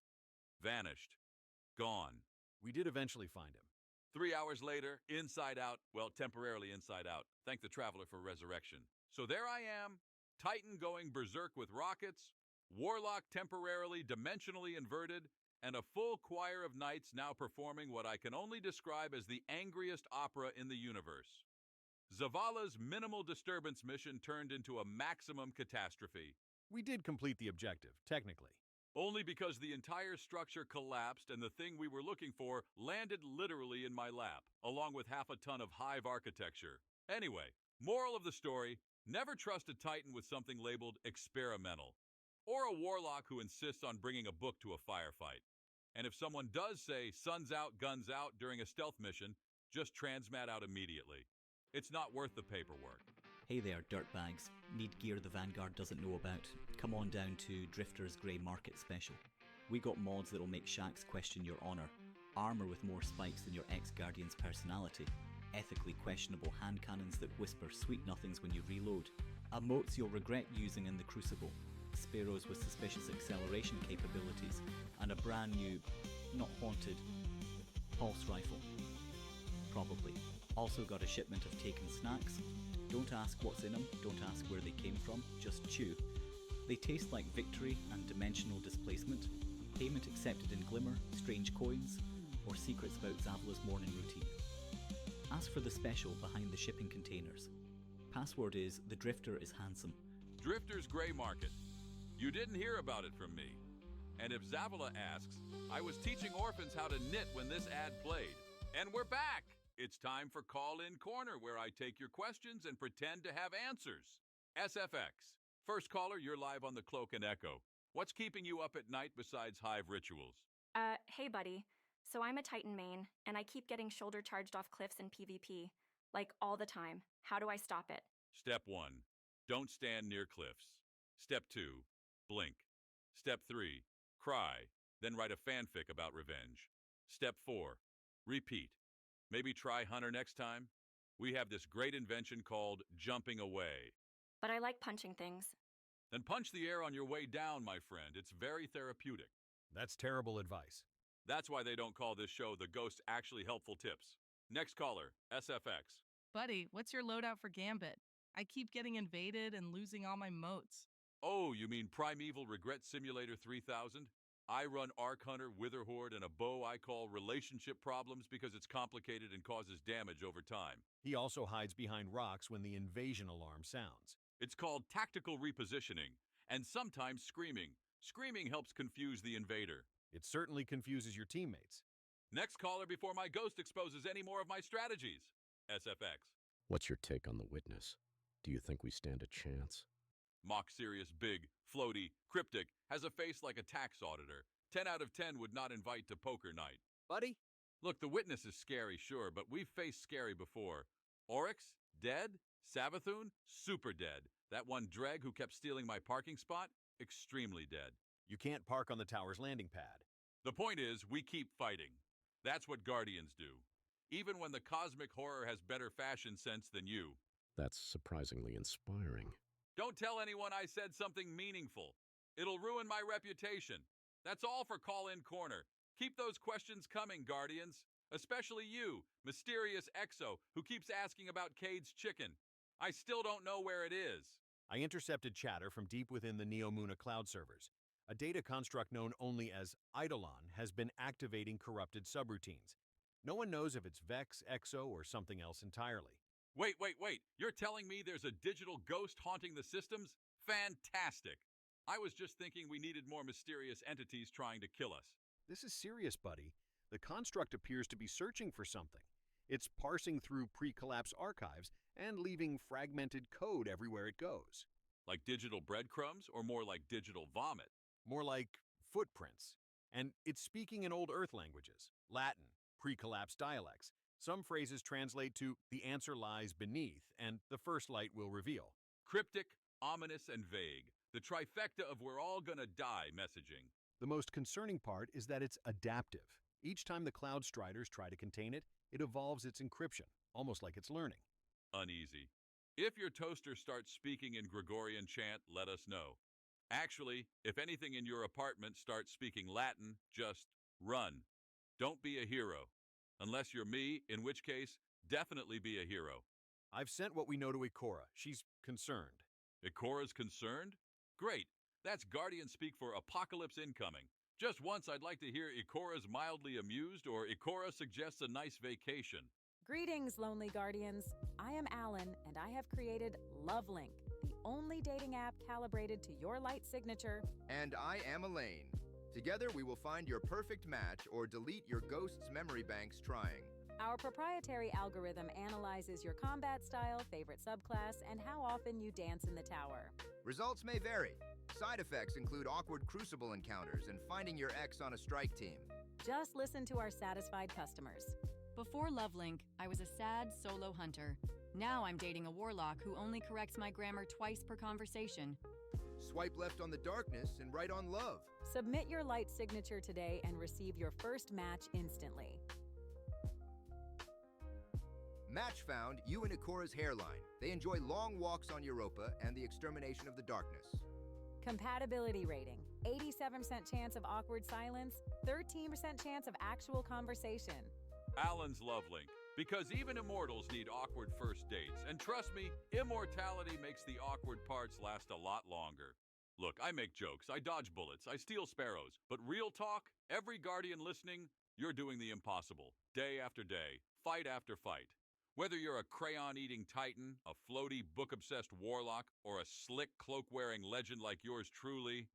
Vanished. Gone. We did eventually find him. 3 hours later, inside out, well, temporarily inside out. Thank the Traveler for resurrection. So there I am, Titan going berserk with rockets, Warlock temporarily dimensionally inverted, and a full choir of knights now performing what I can only describe as the angriest opera in the universe. Zavala's minimal disturbance mission turned into a maximum catastrophe. We did complete the objective, technically. Only because the entire structure collapsed and the thing we were looking for landed literally in my lap, along with half a ton of hive architecture. Anyway, moral of the story, never trust a Titan with something labeled experimental, or a Warlock who insists on bringing a book to a firefight. And if someone does say sun's out, guns out during a stealth mission, just transmat out immediately. It's not worth the paperwork. Hey there, dirtbags. Need gear the Vanguard doesn't know about? Come on down to Drifter's Grey Market Special. We got mods that'll make Shaxx question your honour, armour with more spikes than your ex-Guardian's personality, ethically questionable hand cannons that whisper sweet nothings when you reload, emotes you'll regret using in the Crucible, Sparrows with suspicious acceleration capabilities, and a brand new, not haunted, pulse rifle. Probably. Also got a shipment of taken snacks. Don't ask what's in them, don't ask where they came from, just chew. They taste like victory and dimensional displacement, payment accepted in glimmer, strange coins, or secrets about Zavala's morning routine. Ask for the special behind the shipping containers. Password is, the Drifter is handsome. Drifter's Grey Market. You didn't hear about it from me. And if Zavala asks, I was teaching orphans how to knit when this ad played. And we're back! It's time for Call-In Corner, where I take your questions and pretend to have answers. SFX. First caller, you're live on the Cloak and Echo. What's keeping you up at night besides hive rituals? Hey buddy. So I'm a Titan main, and I keep getting shoulder charged off cliffs in PvP. Like, all the time. How do I stop it? Step 1. Don't stand near cliffs. Step 2. Blink. Step 3. Cry. Then write a fanfic about revenge. Step 4. Repeat. Maybe try Hunter next time? We have this great invention called jumping away. But I like punching things. Then punch the air on your way down, my friend. It's very therapeutic. That's terrible advice. That's why they don't call this show The Ghost Actually Helpful Tips. Next caller, SFX. Buddy, what's your loadout for Gambit? I keep getting invaded and losing all my motes. Oh, you mean Primeval Regret Simulator 3000? I run Arc Hunter, Witherhorde, and a bow I call Relationship Problems because it's complicated and causes damage over time. He also hides behind rocks when the invasion alarm sounds. It's called tactical repositioning, and sometimes screaming. Screaming helps confuse the invader. It certainly confuses your teammates. Next caller before my ghost exposes any more of my strategies. SFX. What's your take on the witness? Do you think we stand a chance? Mock serious, big, floaty, cryptic, has a face like a tax auditor. 10 out of 10 would not invite to poker night. Buddy? Look, the witness is scary, sure, but we've faced scary before. Oryx? Dead? Savathun? Super dead. That one Dreg who kept stealing my parking spot? Extremely dead. You can't park on the tower's landing pad. The point is, we keep fighting. That's what Guardians do. even when the cosmic horror has better fashion sense than you. That's surprisingly inspiring. Don't tell anyone I said something meaningful. It'll ruin my reputation. That's all for Call-In Corner. Keep those questions coming, Guardians. Especially you, Mysterious Exo, who keeps asking about Cade's chicken. I still don't know where it is. I intercepted chatter from deep within the Neomuna cloud servers. A data construct known only as Eidolon has been activating corrupted subroutines. No one knows if it's Vex, Exo, or something else entirely. Wait. You're telling me there's a digital ghost haunting the systems? Fantastic. I was just thinking we needed more mysterious entities trying to kill us. This is serious, buddy. The construct appears to be searching for something. It's parsing through pre-collapse archives and leaving fragmented code everywhere it goes. Like digital breadcrumbs or more like digital vomit? More like footprints. And it's speaking in old Earth languages, Latin, pre-collapse dialects. Some phrases translate to "the answer lies beneath" and "the first light will reveal." Cryptic, ominous, and vague. The trifecta of "we're all gonna die" messaging. The most concerning part is that it's adaptive. Each time the Cloud Striders try to contain it, it evolves its encryption, almost like it's learning. Uneasy. If your toaster starts speaking in Gregorian chant, let us know. Actually, if anything in your apartment starts speaking Latin, just run. Don't be a hero. Unless you're me, in which case, definitely be a hero. I've sent what we know to Ikora. She's concerned. Ikora's concerned? Great. That's Guardian speak for apocalypse incoming. Just once I'd like to hear Ikora's mildly amused or Ikora suggests a nice vacation. Greetings, Lonely Guardians. I am Alan, and I have created LoveLink, the only dating app calibrated to your light signature. And I am Elaine. Together we will find your perfect match or delete your ghost's memory banks trying. Our proprietary algorithm analyzes your combat style, favorite subclass, and how often you dance in the tower. Results may vary. Side effects include awkward crucible encounters and finding your ex on a strike team. Just listen to our satisfied customers. Before LoveLink, I was a sad solo hunter. Now I'm dating a warlock who only corrects my grammar twice per conversation. Swipe left on the darkness and right on love. Submit your light signature today and receive your first match instantly. Match found, you and Ikora's hairline. They enjoy long walks on Europa and the extermination of the darkness. Compatibility rating: 87% chance of awkward silence, 13% chance of actual conversation. Alan's LoveLink. Because even immortals need awkward first dates. And trust me, immortality makes the awkward parts last a lot longer. Look, I make jokes, I dodge bullets, I steal sparrows. But real talk, every Guardian listening, you're doing the impossible. Day after day, fight after fight. Whether you're a crayon-eating titan, a floaty, book-obsessed warlock, or a slick, cloak-wearing legend like yours truly,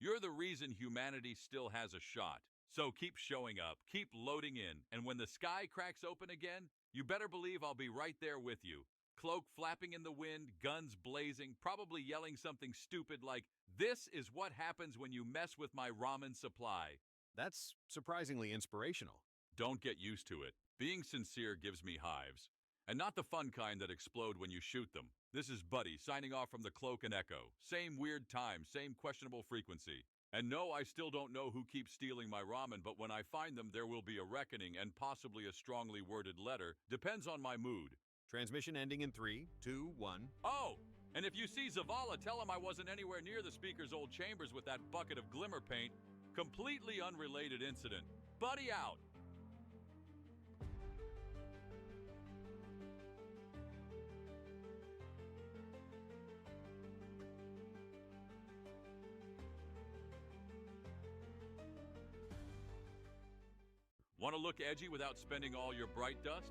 you're the reason humanity still has a shot. So keep showing up, keep loading in, and when the sky cracks open again, you better believe I'll be right there with you. Cloak flapping in the wind, guns blazing, probably yelling something stupid like, "This is what happens when you mess with my ramen supply." That's surprisingly inspirational. Don't get used to it. Being sincere gives me hives. And not the fun kind that explode when you shoot them. This is Buddy, signing off from the Cloak and Echo. Same weird time, same questionable frequency. And no, I still don't know who keeps stealing my ramen, but when I find them, there will be a reckoning and possibly a strongly worded letter. Depends on my mood. Transmission ending in 3, 2, 1. Oh! And if you see Zavala, tell him I wasn't anywhere near the speaker's old chambers with that bucket of glimmer paint. Completely unrelated incident. Buddy out! Want to look edgy without spending all your bright dust?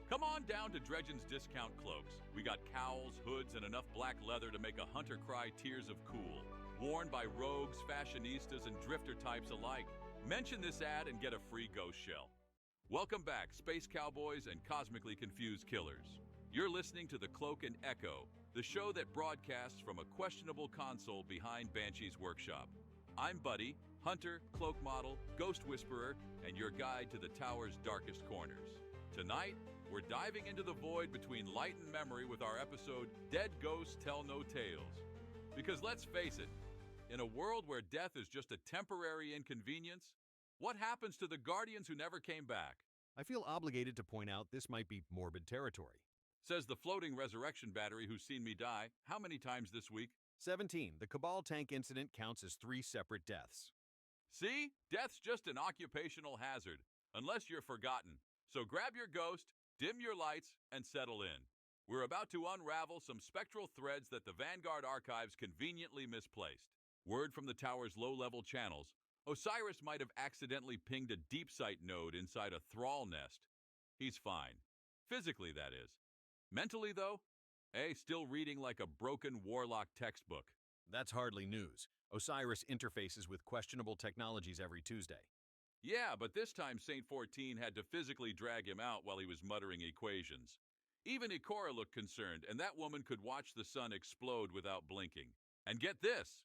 Come on down to Dredgen's Discount Cloaks. We got cowls, hoods, and enough black leather to make a hunter cry tears of cool. Worn by rogues, fashionistas, and drifter types alike. Mention this ad and get a free ghost shell. Welcome back, Space Cowboys and Cosmically Confused Killers. You're listening to The Cloak and Echo, the show that broadcasts from a questionable console behind Banshee's workshop. I'm Buddy, hunter, cloak model, ghost whisperer, and your guide to the tower's darkest corners. Tonight, we're diving into the void between light and memory with our episode, Dead Ghosts Tell No Tales. Because let's face it, in a world where death is just a temporary inconvenience, what happens to the Guardians who never came back? I feel obligated to point out this might be morbid territory. Says the floating resurrection battery who's seen me die how many times this week? 17. The Cabal tank incident counts as 3 separate deaths. See? Death's just an occupational hazard, unless you're forgotten. So grab your ghost, dim your lights, and settle in. We're about to unravel some spectral threads that the Vanguard archives conveniently misplaced. Word from the tower's low-level channels, Osiris might have accidentally pinged a deep sight node inside a thrall nest. He's fine. Physically, that is. Mentally, though, still reading like a broken warlock textbook. That's hardly news. Osiris interfaces with questionable technologies every Tuesday. Yeah, but this time Saint 14 had to physically drag him out while he was muttering equations. Even Ikora looked concerned, and that woman could watch the sun explode without blinking. And get this!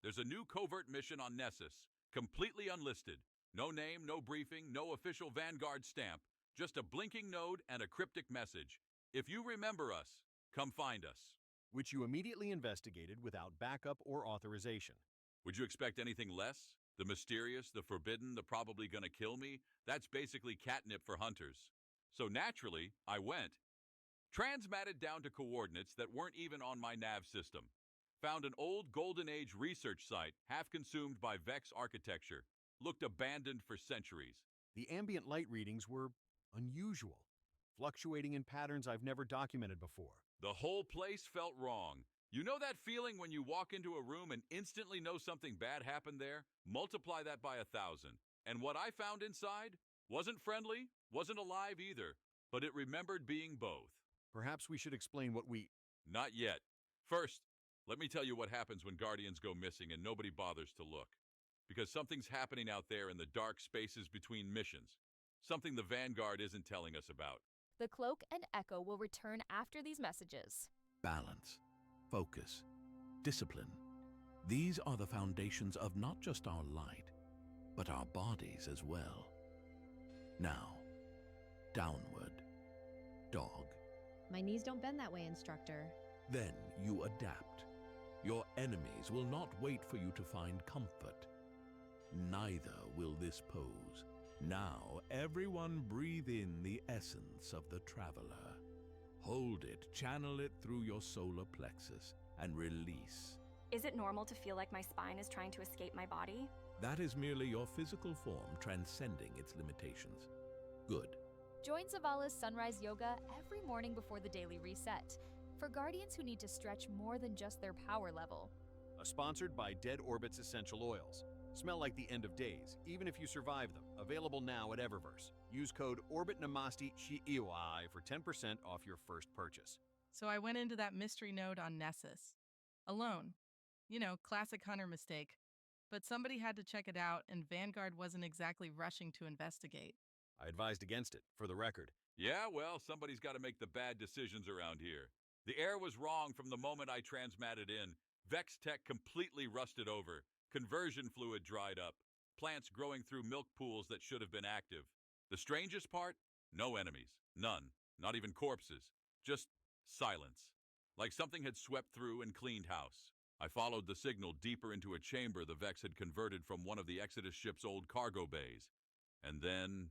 There's a new covert mission on Nessus, completely unlisted. No name, no briefing, no official Vanguard stamp, just a blinking node and a cryptic message. If you remember us, come find us. Which you immediately investigated without backup or authorization. Would you expect anything less? The mysterious, the forbidden, the probably gonna kill me? That's basically catnip for hunters. So naturally, I went. Transmatted down to coordinates that weren't even on my nav system. Found an old Golden Age research site, half consumed by Vex architecture. Looked abandoned for centuries. The ambient light readings were unusual, fluctuating in patterns I've never documented before. The whole place felt wrong. You know that feeling when you walk into a room and instantly know something bad happened there? Multiply that by 1,000. And what I found inside wasn't friendly, wasn't alive either, but it remembered being both. Perhaps we should explain what we... Not yet. First, let me tell you what happens when Guardians go missing and nobody bothers to look. Because something's happening out there in the dark spaces between missions. Something the Vanguard isn't telling us about. The Cloak and Echo will return after these messages. Balance, focus, discipline. These are the foundations of not just our light, but our bodies as well. Now, downward, dog. My knees don't bend that way, instructor. Then you adapt. Your enemies will not wait for you to find comfort. Neither will this pose. Now, everyone breathe in the essence of the traveler. Hold it, channel it through your solar plexus, and release. Is it normal to feel like my spine is trying to escape my body? That is merely your physical form transcending its limitations. Good. Join Zavala's Sunrise Yoga every morning before the daily reset. For Guardians who need to stretch more than just their power level. Sponsored by Dead Orbit's Essential Oils. Smell like the end of days, even if you survive them. Available now at Eververse. Use code OrbitNamasti for 10% off your first purchase. So I went into that mystery node on Nessus. Alone. You know, classic hunter mistake. But somebody had to check it out, and Vanguard wasn't exactly rushing to investigate. I advised against it, for the record. Yeah, well, somebody's got to make the bad decisions around here. The air was wrong from the moment I transmatted in. Vex tech completely rusted over. Conversion fluid dried up. Plants growing through milk pools that should have been active. The strangest part? No enemies. None. Not even corpses. Just silence. Like something had swept through and cleaned house. I followed the signal deeper into a chamber the Vex had converted from one of the Exodus ship's old cargo bays. And then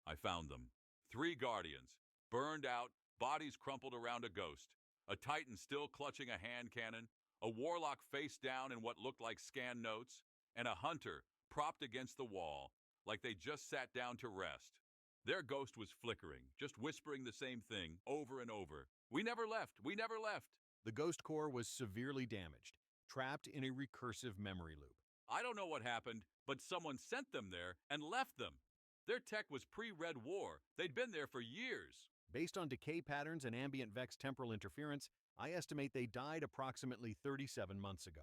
I found them. 3 Guardians. Burned out, bodies crumpled around a ghost. A Titan still clutching a hand cannon. A Warlock face down in what looked like scan notes. And a Hunter propped against the wall, like they just sat down to rest. Their ghost was flickering, just whispering the same thing over and over. We never left. We never left. The ghost core was severely damaged, trapped in a recursive memory loop. I don't know what happened, but someone sent them there and left them. Their tech was pre-Red War. They'd been there for years. Based on decay patterns and ambient Vex temporal interference, I estimate they died approximately 37 months ago.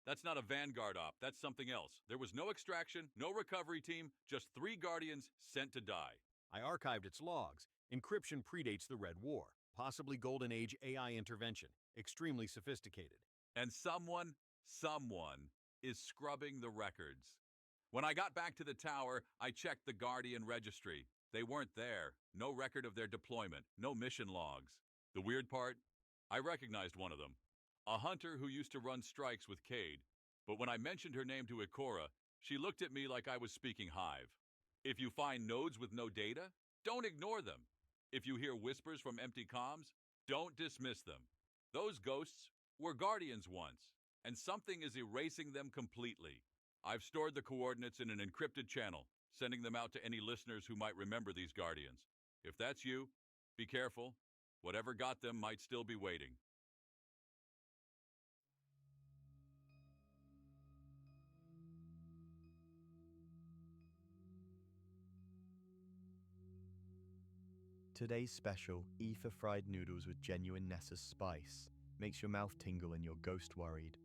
That's not a Vanguard op. That's something else. There was no extraction, no recovery team, just 3 Guardians sent to die. I archived its logs. Encryption predates the Red War, possibly Golden Age AI intervention, extremely sophisticated. And someone is scrubbing the records. When I got back to the tower, I checked the Guardian registry. They weren't there. No record of their deployment, no mission logs. The weird part? I recognized one of them. A hunter who used to run strikes with Cade. But when I mentioned her name to Ikora, she looked at me like I was speaking Hive. If you find nodes with no data, don't ignore them. If you hear whispers from empty comms, don't dismiss them. Those ghosts were guardians once, and something is erasing them completely. I've stored the coordinates in an encrypted channel, sending them out to any listeners who might remember these guardians. If that's you, be careful. Whatever got them might still be waiting. Today's special, Aoife fried noodles with genuine Nessus spice. Makes your mouth tingle and your ghost worried.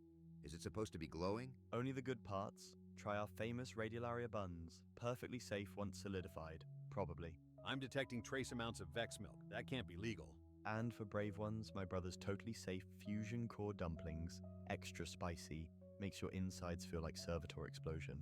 Is it supposed to be glowing? Only the good parts. Try our famous Radiolaria buns. Perfectly safe once solidified. Probably. I'm detecting trace amounts of Vex milk. That can't be legal. And for brave ones, my brother's totally safe fusion core dumplings. Extra spicy. Makes your insides feel like Servitor explosion.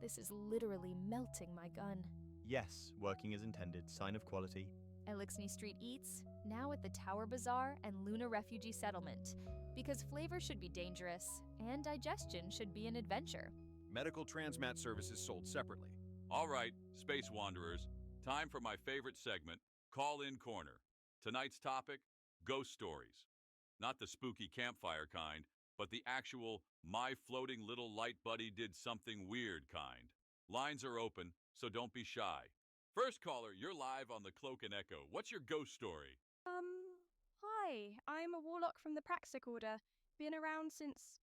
This is literally melting my gun. Yes, working as intended. Sign of quality. Elixni Street Eats, now at the Tower Bazaar and Luna Refugee Settlement. Because flavor should be dangerous, and digestion should be an adventure. Medical transmat services sold separately. All right, Space Wanderers, time for my favorite segment, Call In Corner. Tonight's topic, ghost stories. Not the spooky campfire kind, but the actual my floating little light buddy did something weird kind. Lines are open, so don't be shy. First caller, you're live on the Cloak and Echo. What's your ghost story? Hi, I'm a warlock from the Praxic Order. Been around since,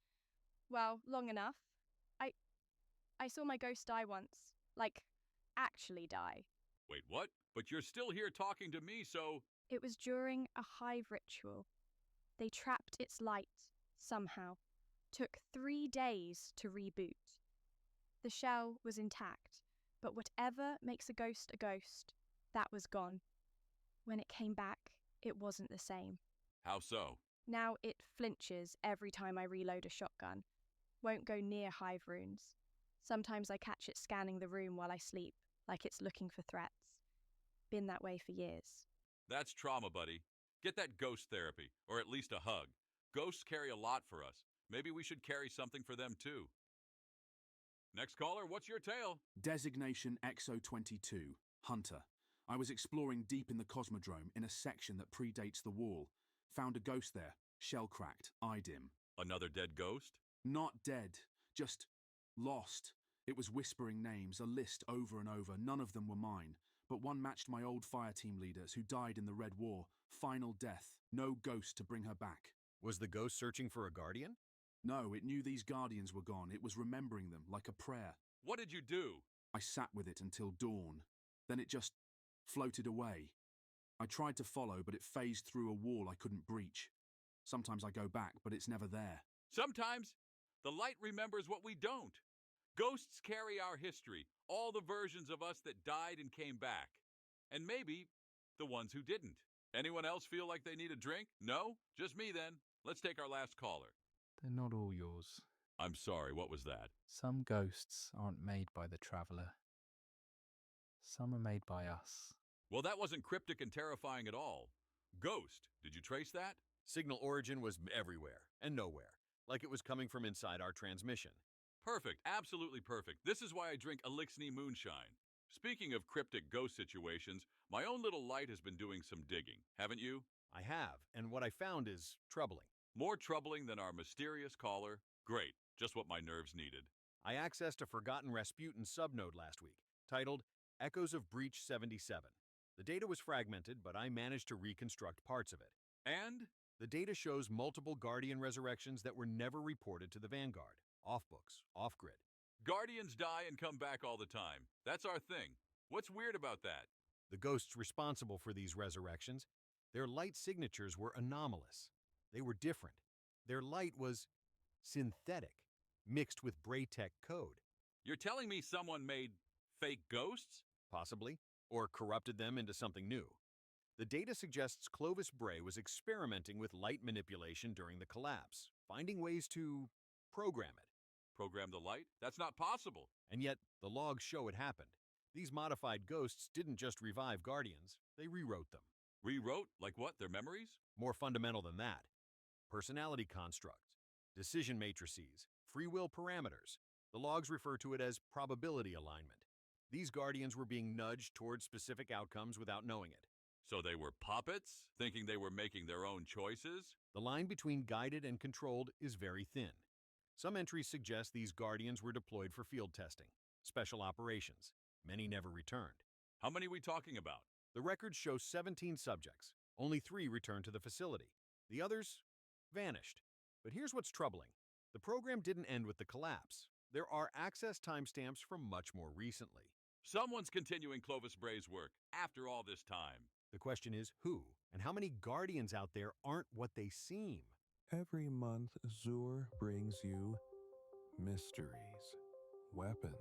well, long enough. I saw my ghost die once. Like, actually die. Wait, what? But you're still here talking to me, so... It was during a hive ritual. They trapped its light, somehow. Took 3 days to reboot. The shell was intact, but whatever makes a ghost, that was gone. When it came back, it wasn't the same. How so? Now it flinches every time I reload a shotgun. Won't go near hive runes. Sometimes I catch it scanning the room while I sleep, like it's looking for threats. Been that way for years. That's trauma, buddy. Get that ghost therapy, or at least a hug. Ghosts carry a lot for us. Maybe we should carry something for them too. Next caller, what's your tale? Designation XO22, Hunter. I was exploring deep in the Cosmodrome in a section that predates the wall. Found a ghost there, shell-cracked, eye dim. Another dead ghost? Not dead, just lost. It was whispering names, a list over and over. None of them were mine, but one matched my old fire team leaders who died in the Red War. Final death, no ghost to bring her back. Was the ghost searching for a guardian? No, it knew these guardians were gone. It was remembering them, like a prayer. What did you do? I sat with it until dawn. Then it just floated away. I tried to follow, but it phased through a wall I couldn't breach. Sometimes I go back, but it's never there. Sometimes the light remembers what we don't. Ghosts carry our history, all the versions of us that died and came back. And maybe the ones who didn't. Anyone else feel like they need a drink? No? Just me then. Let's take our last caller. They're not all yours. I'm sorry, what was that? Some ghosts aren't made by the Traveler. Some are made by us. Well, that wasn't cryptic and terrifying at all. Ghost, did you trace that? Signal origin was everywhere and nowhere, like it was coming from inside our transmission. Perfect, absolutely perfect. This is why I drink Elixni Moonshine. Speaking of cryptic ghost situations, my own little light has been doing some digging, haven't you? I have, and what I found is troubling. More troubling than our mysterious caller? Great, just what my nerves needed. I accessed a forgotten Rasputin subnode last week, titled Echoes of Breach 77. The data was fragmented, but I managed to reconstruct parts of it. And? The data shows multiple Guardian resurrections that were never reported to the Vanguard. Off-books, off-grid. Guardians die and come back all the time. That's our thing. What's weird about that? The ghosts responsible for these resurrections, their light signatures were anomalous. They were different. Their light was synthetic, mixed with Braytech code. You're telling me someone made fake ghosts? Possibly, or corrupted them into something new. The data suggests Clovis Bray was experimenting with light manipulation during the collapse, finding ways to program it. Program the light? That's not possible. And yet, the logs show it happened. These modified ghosts didn't just revive Guardians, they rewrote them. Rewrote? Like what, their memories? More fundamental than that. Personality constructs, decision matrices, free will parameters. The logs refer to it as probability alignment. These guardians were being nudged towards specific outcomes without knowing it. So they were puppets, thinking they were making their own choices? The line between guided and controlled is very thin. Some entries suggest these guardians were deployed for field testing, special operations. Many never returned. How many are we talking about? The records show 17 subjects. Only 3 returned to the facility. The others vanished. But here's what's troubling. The program didn't end with the collapse. There are access timestamps from much more recently. Someone's continuing Clovis Bray's work after all this time. The question is who, and how many guardians out there aren't what they seem? Every month, Zur brings you mysteries, weapons,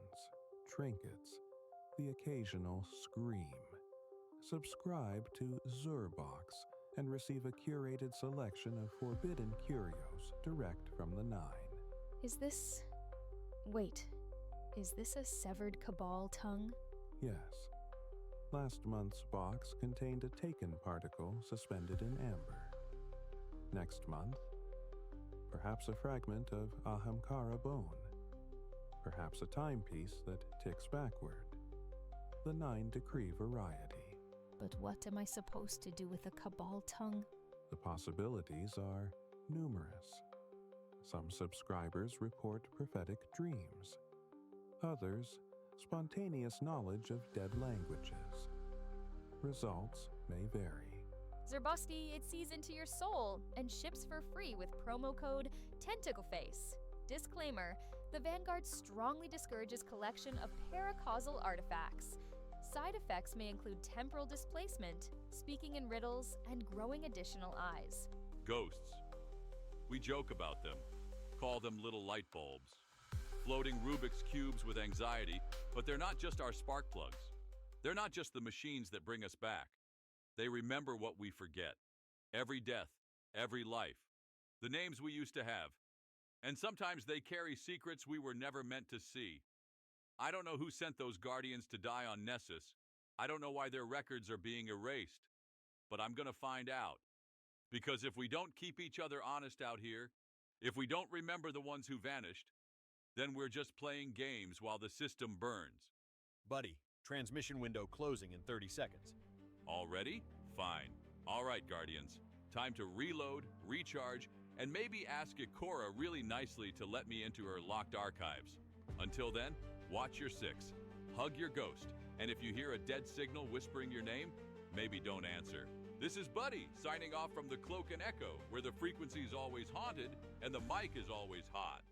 trinkets, the occasional scream. Subscribe to Zurbox and receive a curated selection of forbidden curios direct from the Nine. Is this a severed Cabal tongue? Yes. Last month's box contained a taken particle suspended in amber. Next month, perhaps a fragment of Ahamkara bone. Perhaps a timepiece that ticks backward. The 9 decree variety. But what am I supposed to do with a Cabal tongue? The possibilities are numerous. Some subscribers report prophetic dreams. Others, spontaneous knowledge of dead languages. Results may vary. Zerboski, it sees into your soul and ships for free with promo code TentacleFace. Disclaimer, the Vanguard strongly discourages collection of paracausal artifacts. Side effects may include temporal displacement, speaking in riddles, and growing additional eyes. Ghosts. We joke about them, call them little light bulbs. Floating Rubik's Cubes with anxiety, but they're not just our spark plugs. They're not just the machines that bring us back. They remember what we forget. Every death, every life, the names we used to have. And sometimes they carry secrets we were never meant to see. I don't know who sent those guardians to die on Nessus. I don't know why their records are being erased. But I'm gonna find out. Because if we don't keep each other honest out here, if we don't remember the ones who vanished, then we're just playing games while the system burns. Buddy, transmission window closing in 30 seconds. Already? Fine. All right, Guardians. Time to reload, recharge, and maybe ask Ikora really nicely to let me into her locked archives. Until then, watch your 6, hug your ghost, and if you hear a dead signal whispering your name, maybe don't answer. This is Buddy, signing off from the Cloak and Echo, where the frequency's always haunted and the mic is always hot.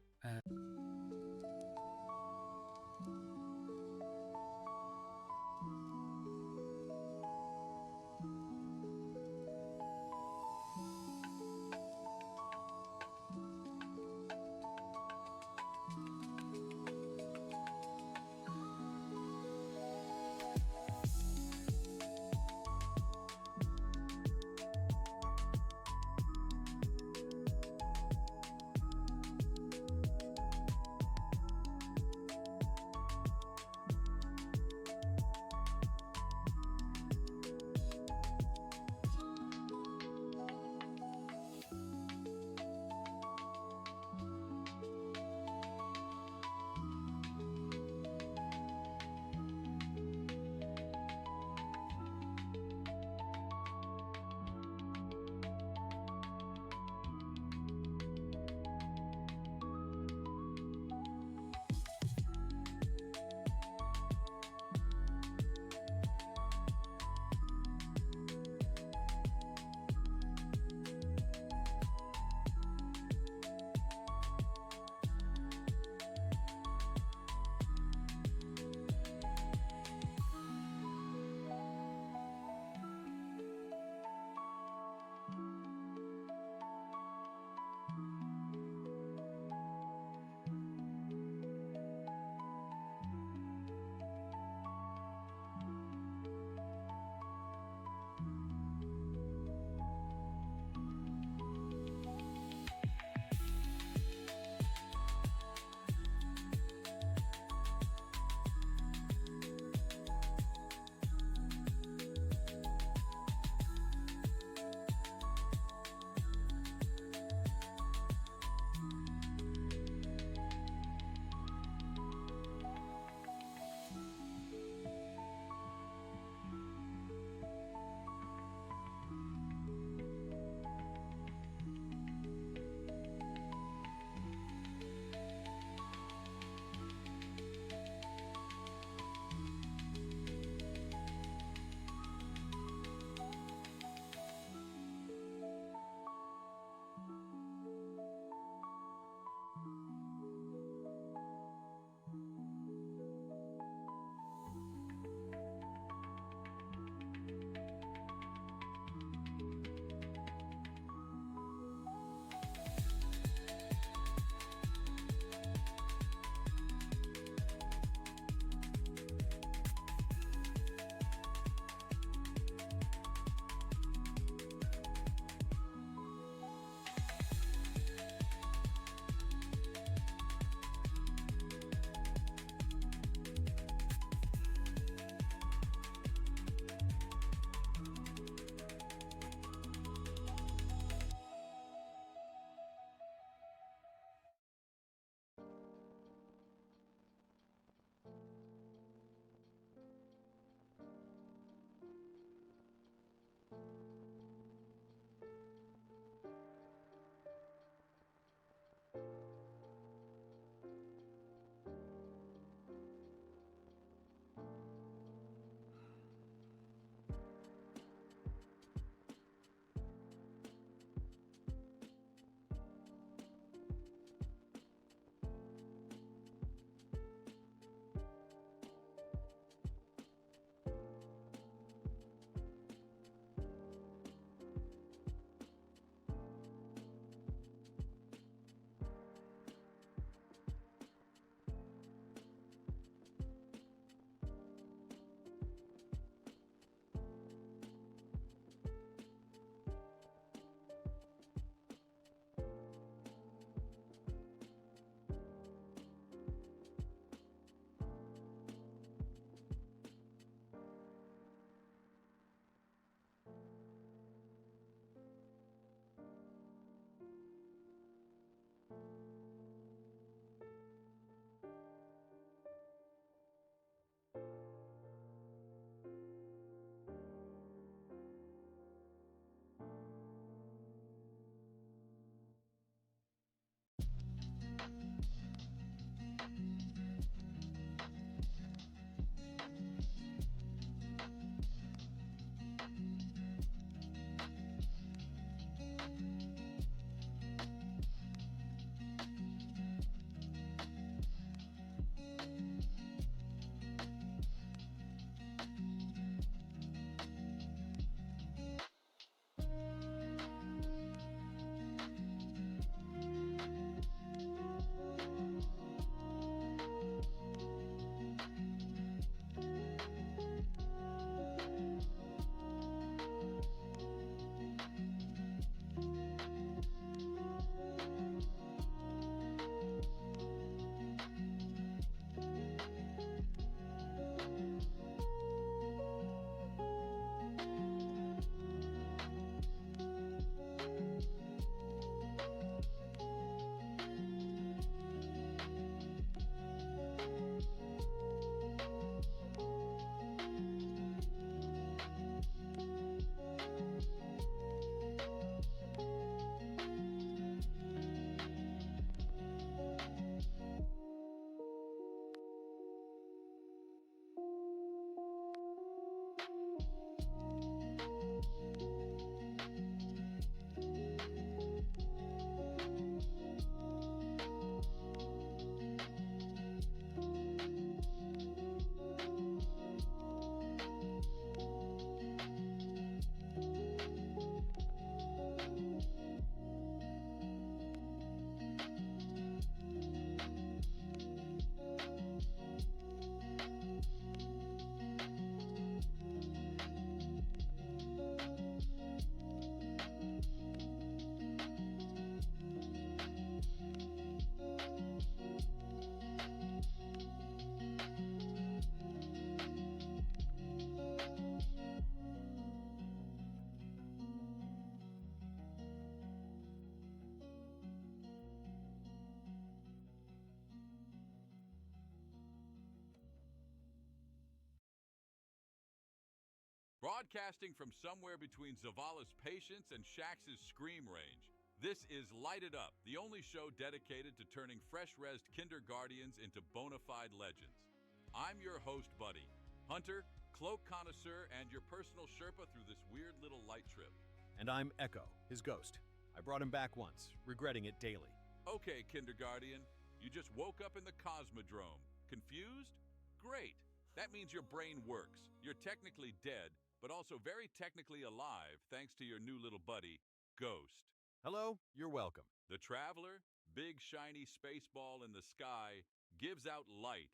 Broadcasting from somewhere between Zavala's patience and Shax's scream range, this is Light It Up, the only show dedicated to turning fresh-rezzed kindergardians into bona fide legends. I'm your host, Buddy, hunter, cloak connoisseur, and your personal Sherpa through this weird little light trip. And I'm Echo, his ghost. I brought him back once, regretting it daily. Okay, kindergardian, you just woke up in the Cosmodrome. Confused? Great. That means your brain works. You're technically dead, but also very technically alive thanks to your new little buddy, Ghost. Hello, you're welcome. The Traveler, big shiny space ball in the sky, gives out light.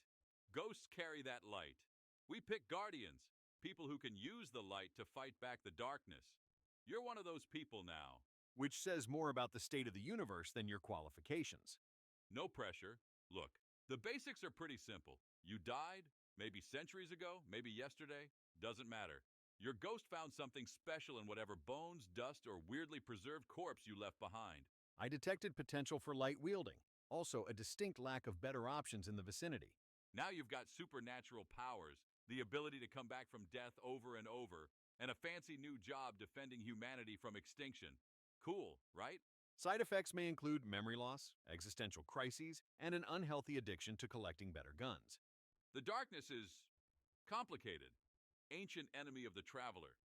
Ghosts carry that light. We pick guardians, people who can use the light to fight back the darkness. You're one of those people now. Which says more about the state of the universe than your qualifications. No pressure. Look, the basics are pretty simple. You died, maybe centuries ago, maybe yesterday, doesn't matter. Your ghost found something special in whatever bones, dust, or weirdly preserved corpse you left behind. I detected potential for light wielding, also a distinct lack of better options in the vicinity. Now you've got supernatural powers, the ability to come back from death over and over, and a fancy new job defending humanity from extinction. Cool, right? Side effects may include memory loss, existential crises, and an unhealthy addiction to collecting better guns. The darkness is complicated. Ancient enemy of the Traveler.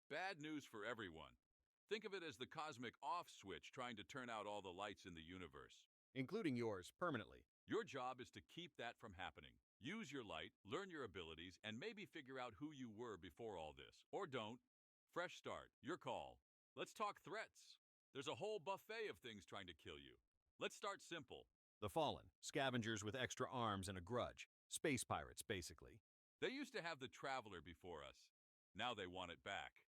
Bad news for everyone. Think of it as the cosmic off switch trying to turn out all the lights in the universe. Including yours, permanently. Your job is to keep that from happening. Use your light, learn your abilities, and maybe figure out who you were before all this. Or don't. Fresh start. Your call. Let's talk threats. There's a whole buffet of things trying to kill you. Let's start simple. The Fallen, scavengers with extra arms and a grudge. Space pirates, basically. They used to have the Traveler before us. Now they want it back.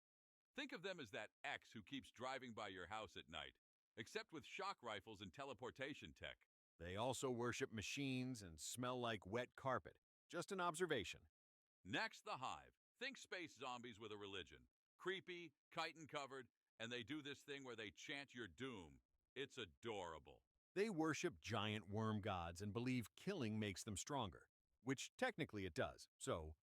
Think of them as that ex who keeps driving by your house at night, except with shock rifles and teleportation tech. They also worship machines and smell like wet carpet. Just an observation. Next, the Hive. Think space zombies with a religion. Creepy, chitin-covered, and they do this thing where they chant your doom. It's adorable. They worship giant worm gods and believe killing makes them stronger. Which technically it does, so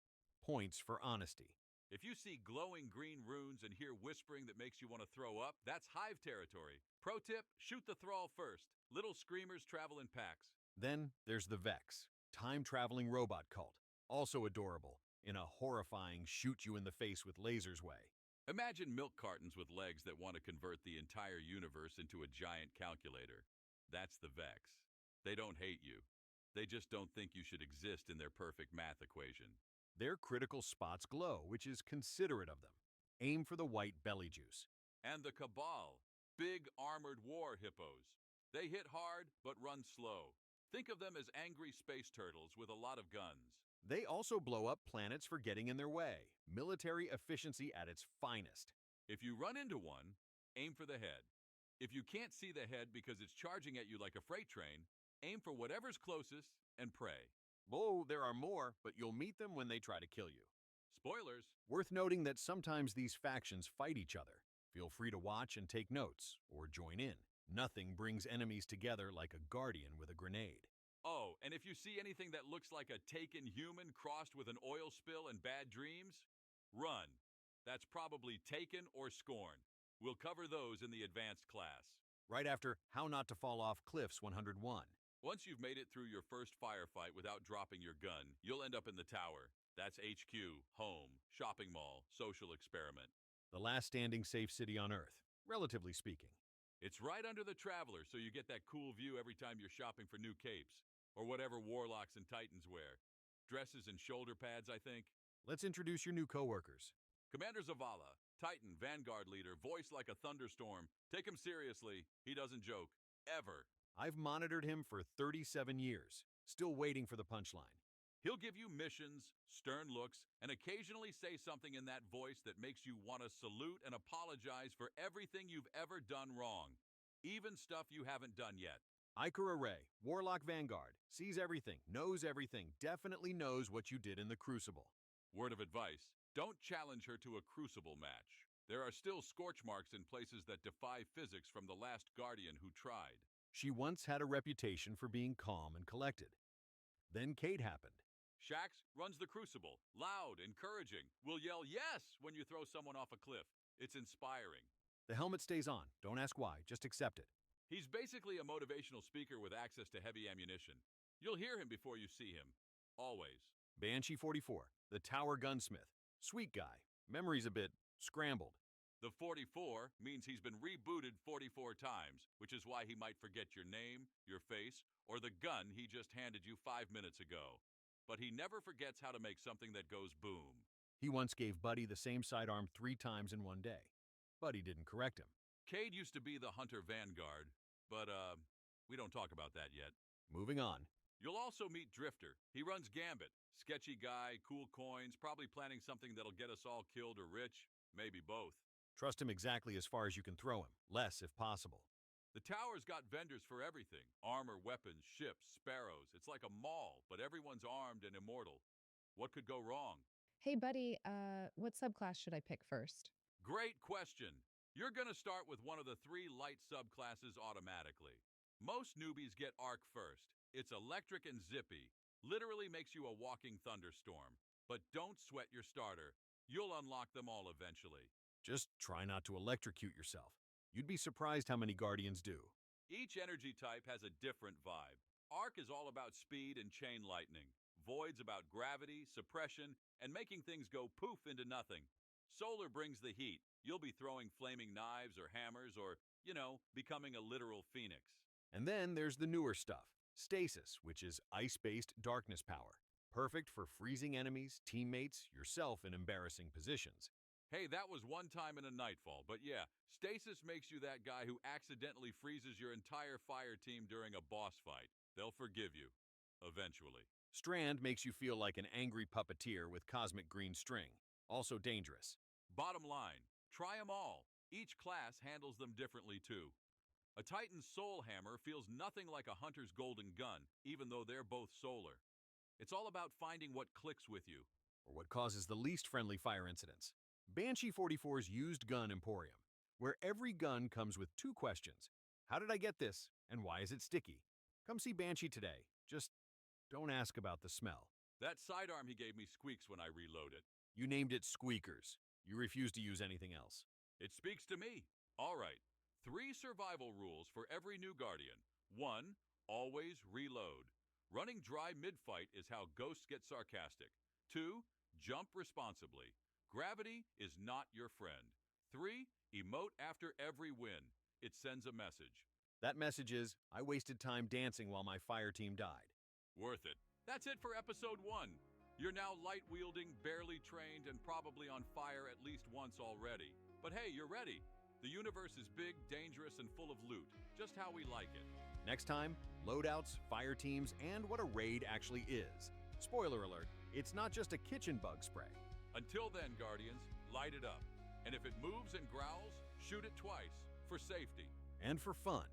points for honesty. If you see glowing green runes and hear whispering that makes you want to throw up, that's Hive territory. Pro tip, shoot the thrall first. Little screamers travel in packs. Then there's the Vex, time-traveling robot cult, also adorable, in a horrifying shoot-you-in-the-face with lasers way. Imagine milk cartons with legs that want to convert the entire universe into a giant calculator. That's the Vex. They don't hate you. They just don't think you should exist in their perfect math equation. Their critical spots glow, which is considerate of them. Aim for the white belly juice. And the Cabal, big armored war hippos. They hit hard, but run slow. Think of them as angry space turtles with a lot of guns. They also blow up planets for getting in their way. Military efficiency at its finest. If you run into one, aim for the head. If you can't see the head because it's charging at you like a freight train, aim for whatever's closest and pray. Oh, there are more, but you'll meet them when they try to kill you. Spoilers. Worth noting that sometimes these factions fight each other. Feel free to watch and take notes, or join in. Nothing brings enemies together like a guardian with a grenade. Oh, and if you see anything that looks like a taken human crossed with an oil spill and bad dreams, run. That's probably Taken or Scorn. We'll cover those in the advanced class. Right after How Not to Fall Off Cliffs 101. Once you've made it through your first firefight without dropping your gun, you'll end up in the tower. That's HQ, home, shopping mall, social experiment. The last standing safe city on Earth, relatively speaking. It's right under the Traveler, so you get that cool view every time you're shopping for new capes, or whatever warlocks and titans wear. Dresses and shoulder pads, I think. Let's introduce your new coworkers. Commander Zavala, Titan, Vanguard leader, voice like a thunderstorm. Take him seriously. He doesn't joke. Ever. I've monitored him for 37 years, still waiting for the punchline. He'll give you missions, stern looks, and occasionally say something in that voice that makes you want to salute and apologize for everything you've ever done wrong, even stuff you haven't done yet. Ikora Ray, Warlock Vanguard, sees everything, knows everything, definitely knows what you did in the Crucible. Word of advice, don't challenge her to a Crucible match. There are still scorch marks in places that defy physics from the last Guardian who tried. She once had a reputation for being calm and collected. Then Kate happened. Shax runs the Crucible, loud, encouraging, will yell yes when you throw someone off a cliff. It's inspiring. The helmet stays on. Don't ask why, just accept it. He's basically a motivational speaker with access to heavy ammunition. You'll hear him before you see him. Always. Banshee 44, the Tower Gunsmith. Sweet guy. Memory's a bit scrambled. The 44 means he's been rebooted 44 times, which is why he might forget your name, your face, or the gun he just handed you 5 minutes ago. But he never forgets how to make something that goes boom. He once gave Buddy the same sidearm 3 times in one day. Buddy didn't correct him. Cade used to be the Hunter Vanguard, but we don't talk about that yet. Moving on. You'll also meet Drifter. He runs Gambit. Sketchy guy, cool coins, probably planning something that'll get us all killed or rich. Maybe both. Trust him exactly as far as you can throw him. Less if possible. The tower's got vendors for everything. Armor, weapons, ships, sparrows. It's like a mall, but everyone's armed and immortal. What could go wrong? Hey, buddy, what subclass should I pick first? Great question. You're gonna start with one of the 3 light subclasses automatically. Most newbies get Arc first. It's electric and zippy. Literally makes you a walking thunderstorm. But don't sweat your starter. You'll unlock them all eventually. Just try not to electrocute yourself. You'd be surprised how many Guardians do. Each energy type has a different vibe. Arc is all about speed and chain lightning. Void's about gravity, suppression, and making things go poof into nothing. Solar brings the heat. You'll be throwing flaming knives or hammers or, becoming a literal phoenix. And then there's the newer stuff. Stasis, which is ice-based darkness power. Perfect for freezing enemies, teammates, yourself in embarrassing positions. Hey, that was one time in a Nightfall, but yeah, Stasis makes you that guy who accidentally freezes your entire fire team during a boss fight. They'll forgive you. Eventually. Strand makes you feel like an angry puppeteer with cosmic green string. Also dangerous. Bottom line, try them all. Each class handles them differently too. A Titan's Soul Hammer feels nothing like a Hunter's Golden Gun, even though they're both solar. It's all about finding what clicks with you. Or what causes the least friendly fire incidents. Banshee 44's Used Gun Emporium, where every gun comes with 2 questions. How did I get this, and why is it sticky? Come see Banshee today. Just don't ask about the smell. That sidearm he gave me squeaks when I reload it. You named it Squeakers. You refuse to use anything else. It speaks to me. All right. 3 survival rules for every new Guardian. 1. Always reload. Running dry mid-fight is how ghosts get sarcastic. 2. Jump responsibly. Gravity is not your friend. 3. Emote after every win. It sends a message. That message is, I wasted time dancing while my fire team died. Worth it. That's it for episode 1. You're now light-wielding, barely trained, and probably on fire at least once already. But hey, you're ready. The universe is big, dangerous, and full of loot. Just how we like it. Next time, loadouts, fire teams, and what a raid actually is. Spoiler alert, it's not just a kitchen bug spray. Until then, Guardians, light it up. And if it moves and growls, shoot it twice, for safety. And for fun.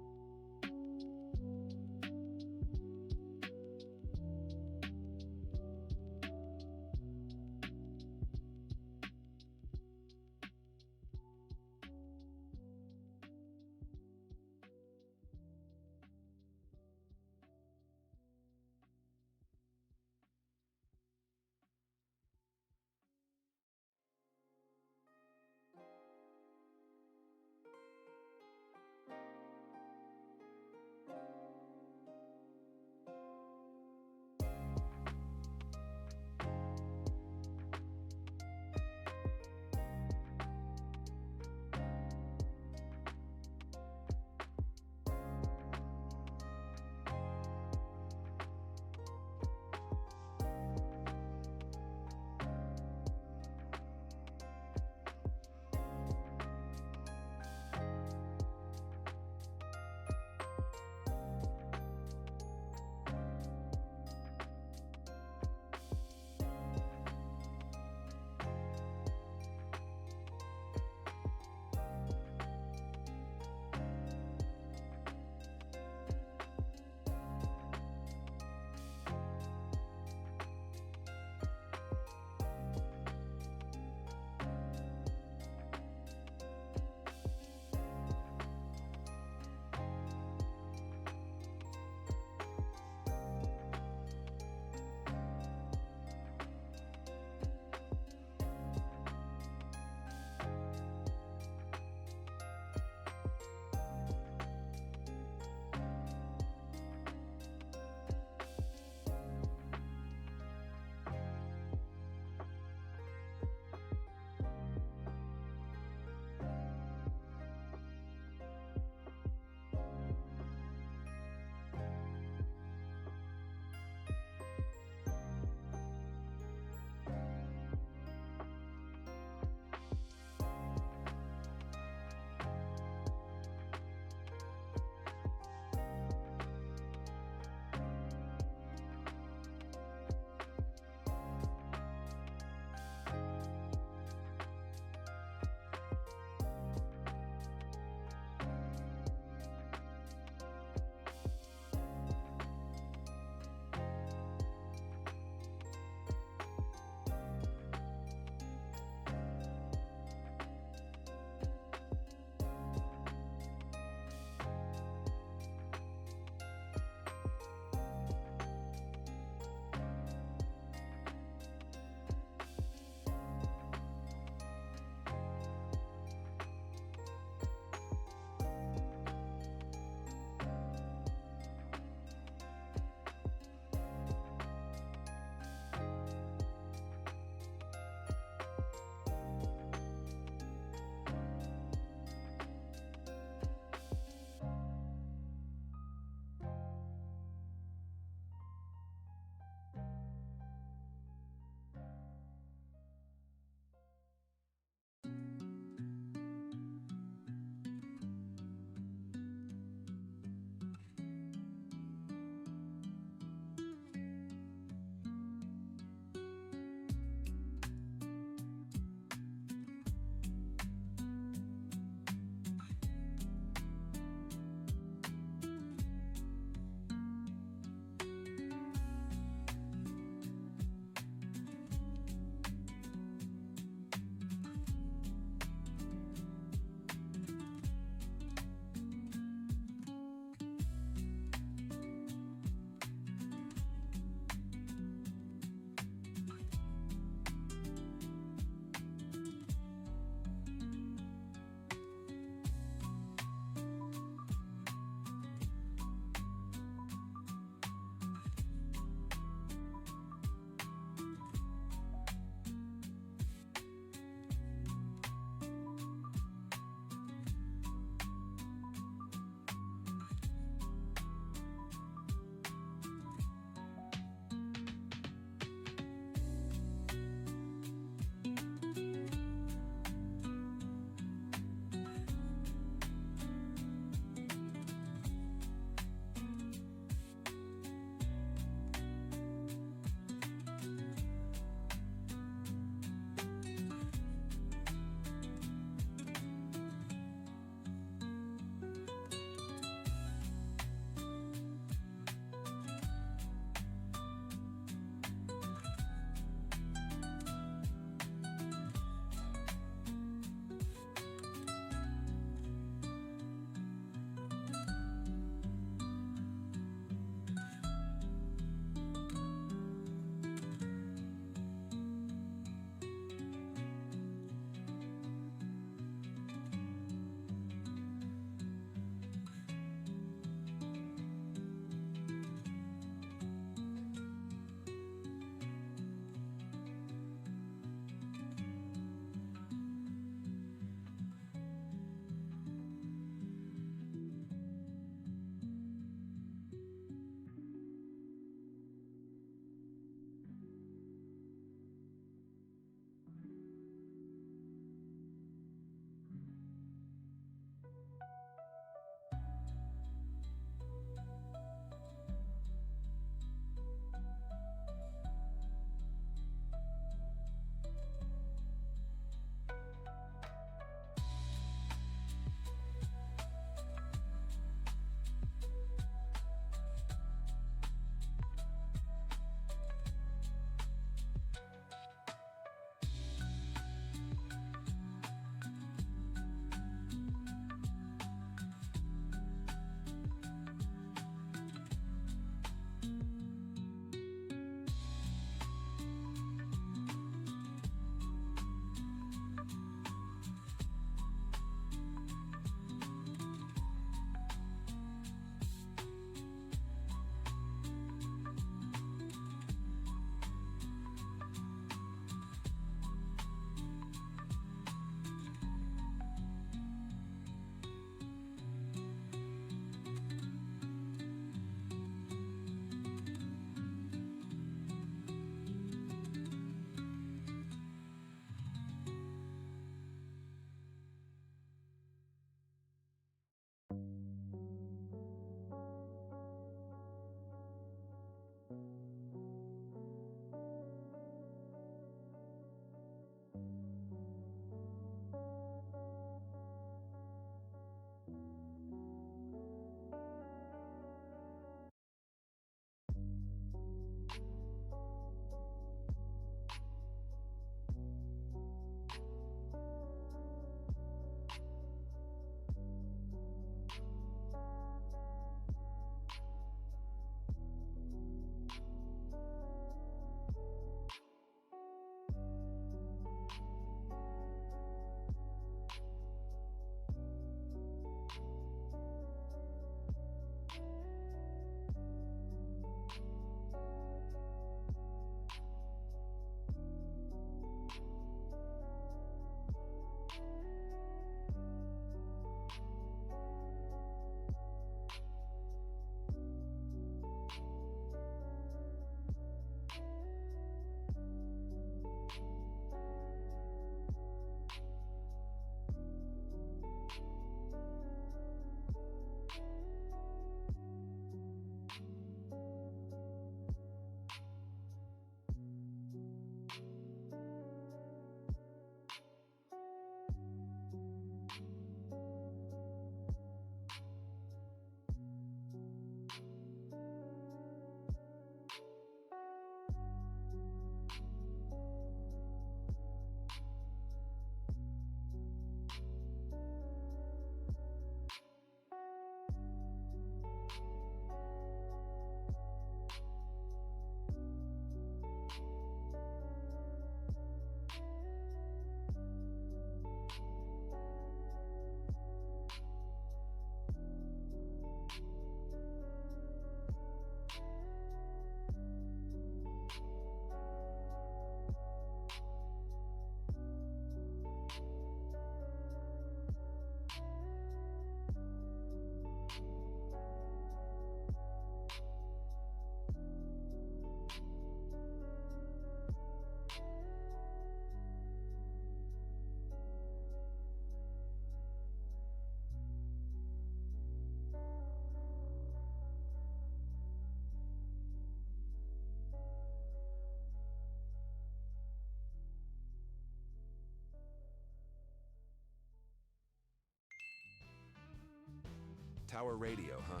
Tower radio, huh?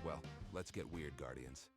Well, let's get weird, Guardians.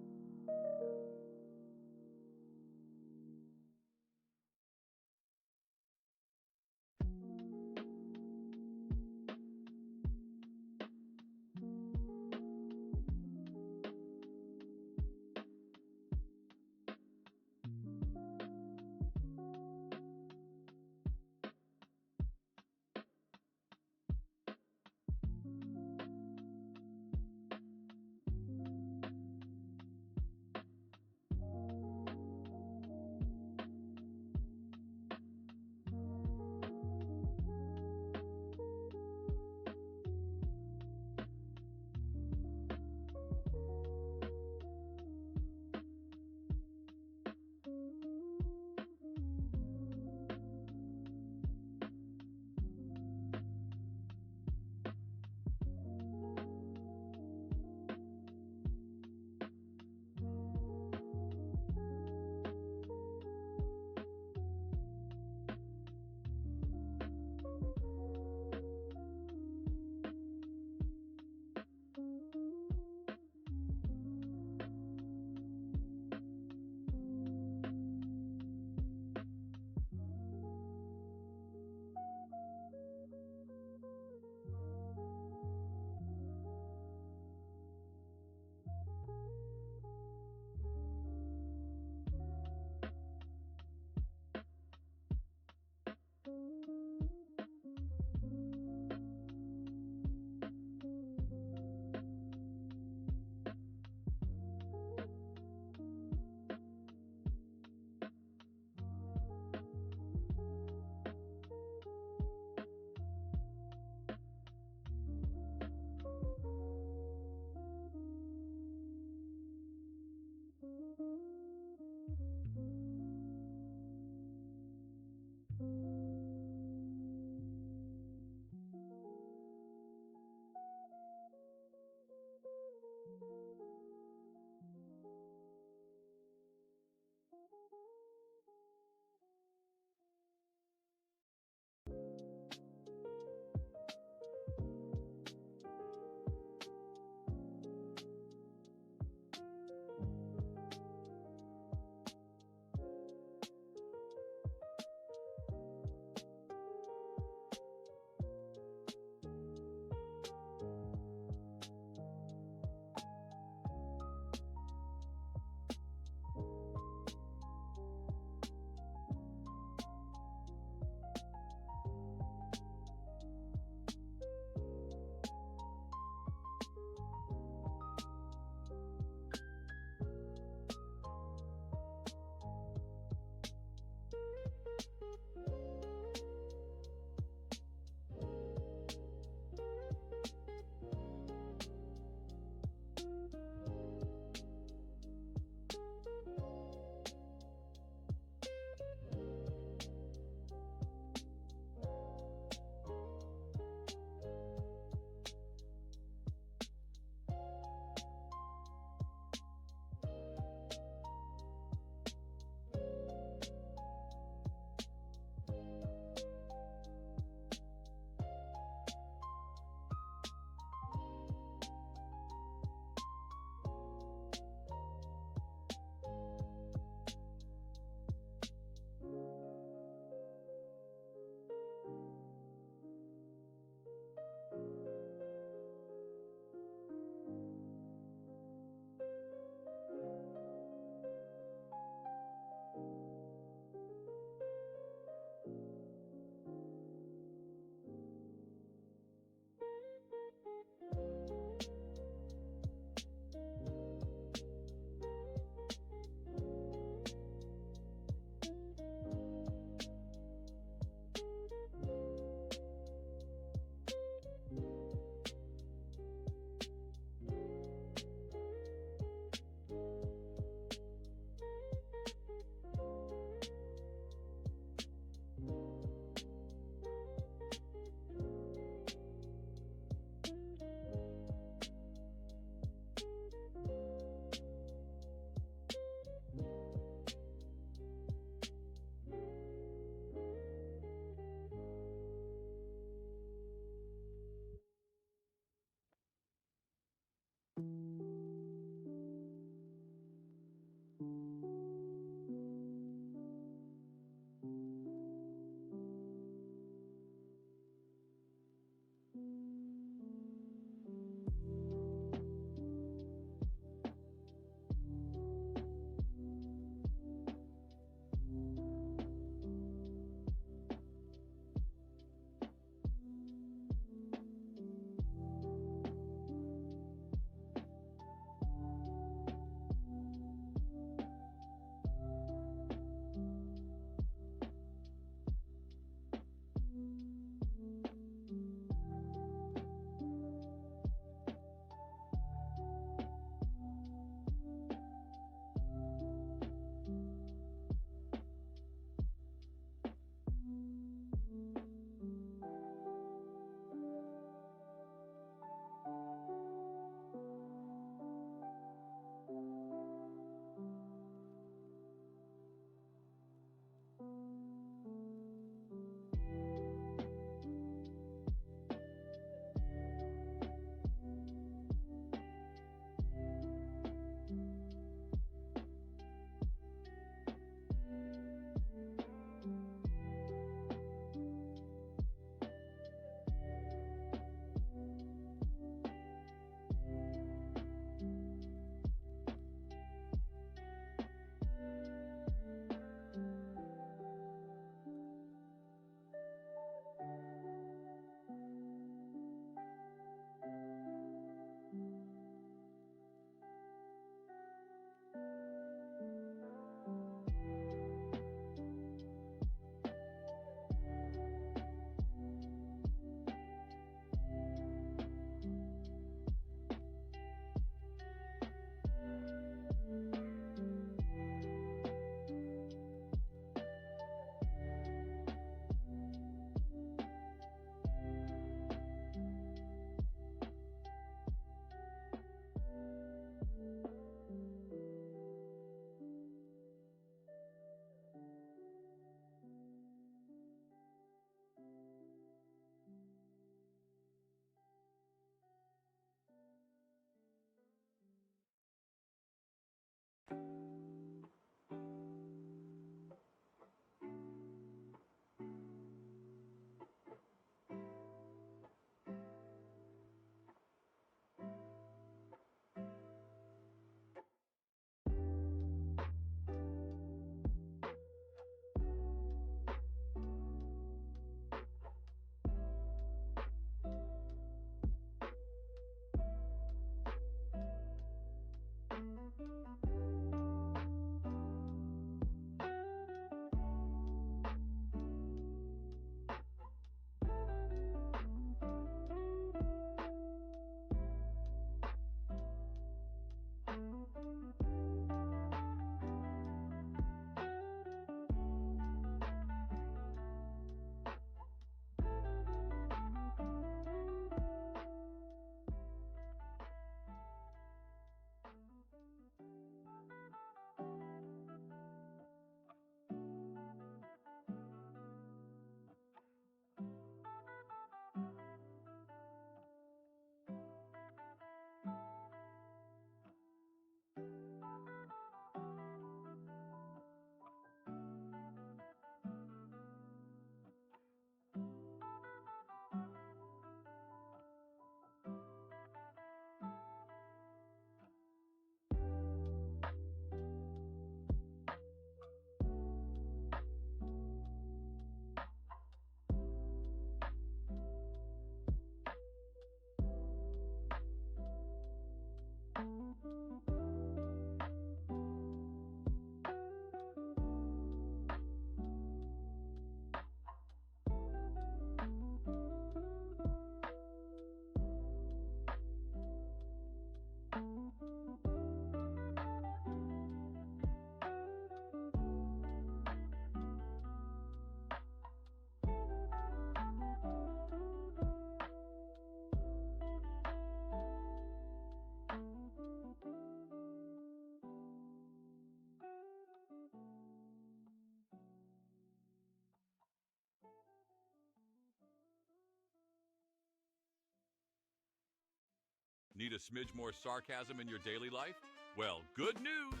Need a smidge more sarcasm in your daily life? Well, good news!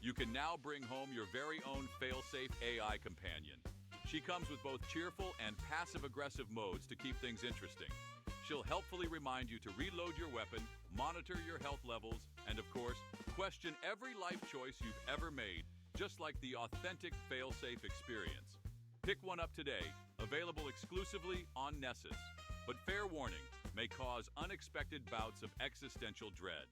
You can now bring home your very own fail-safe AI companion. She comes with both cheerful and passive-aggressive modes to keep things interesting. She'll helpfully remind you to reload your weapon, monitor your health levels, and of course, question every life choice you've ever made, just like the authentic fail-safe experience. Pick one up today, available exclusively on Nessus. But fair warning, may cause unexpected bouts of existential dread.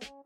you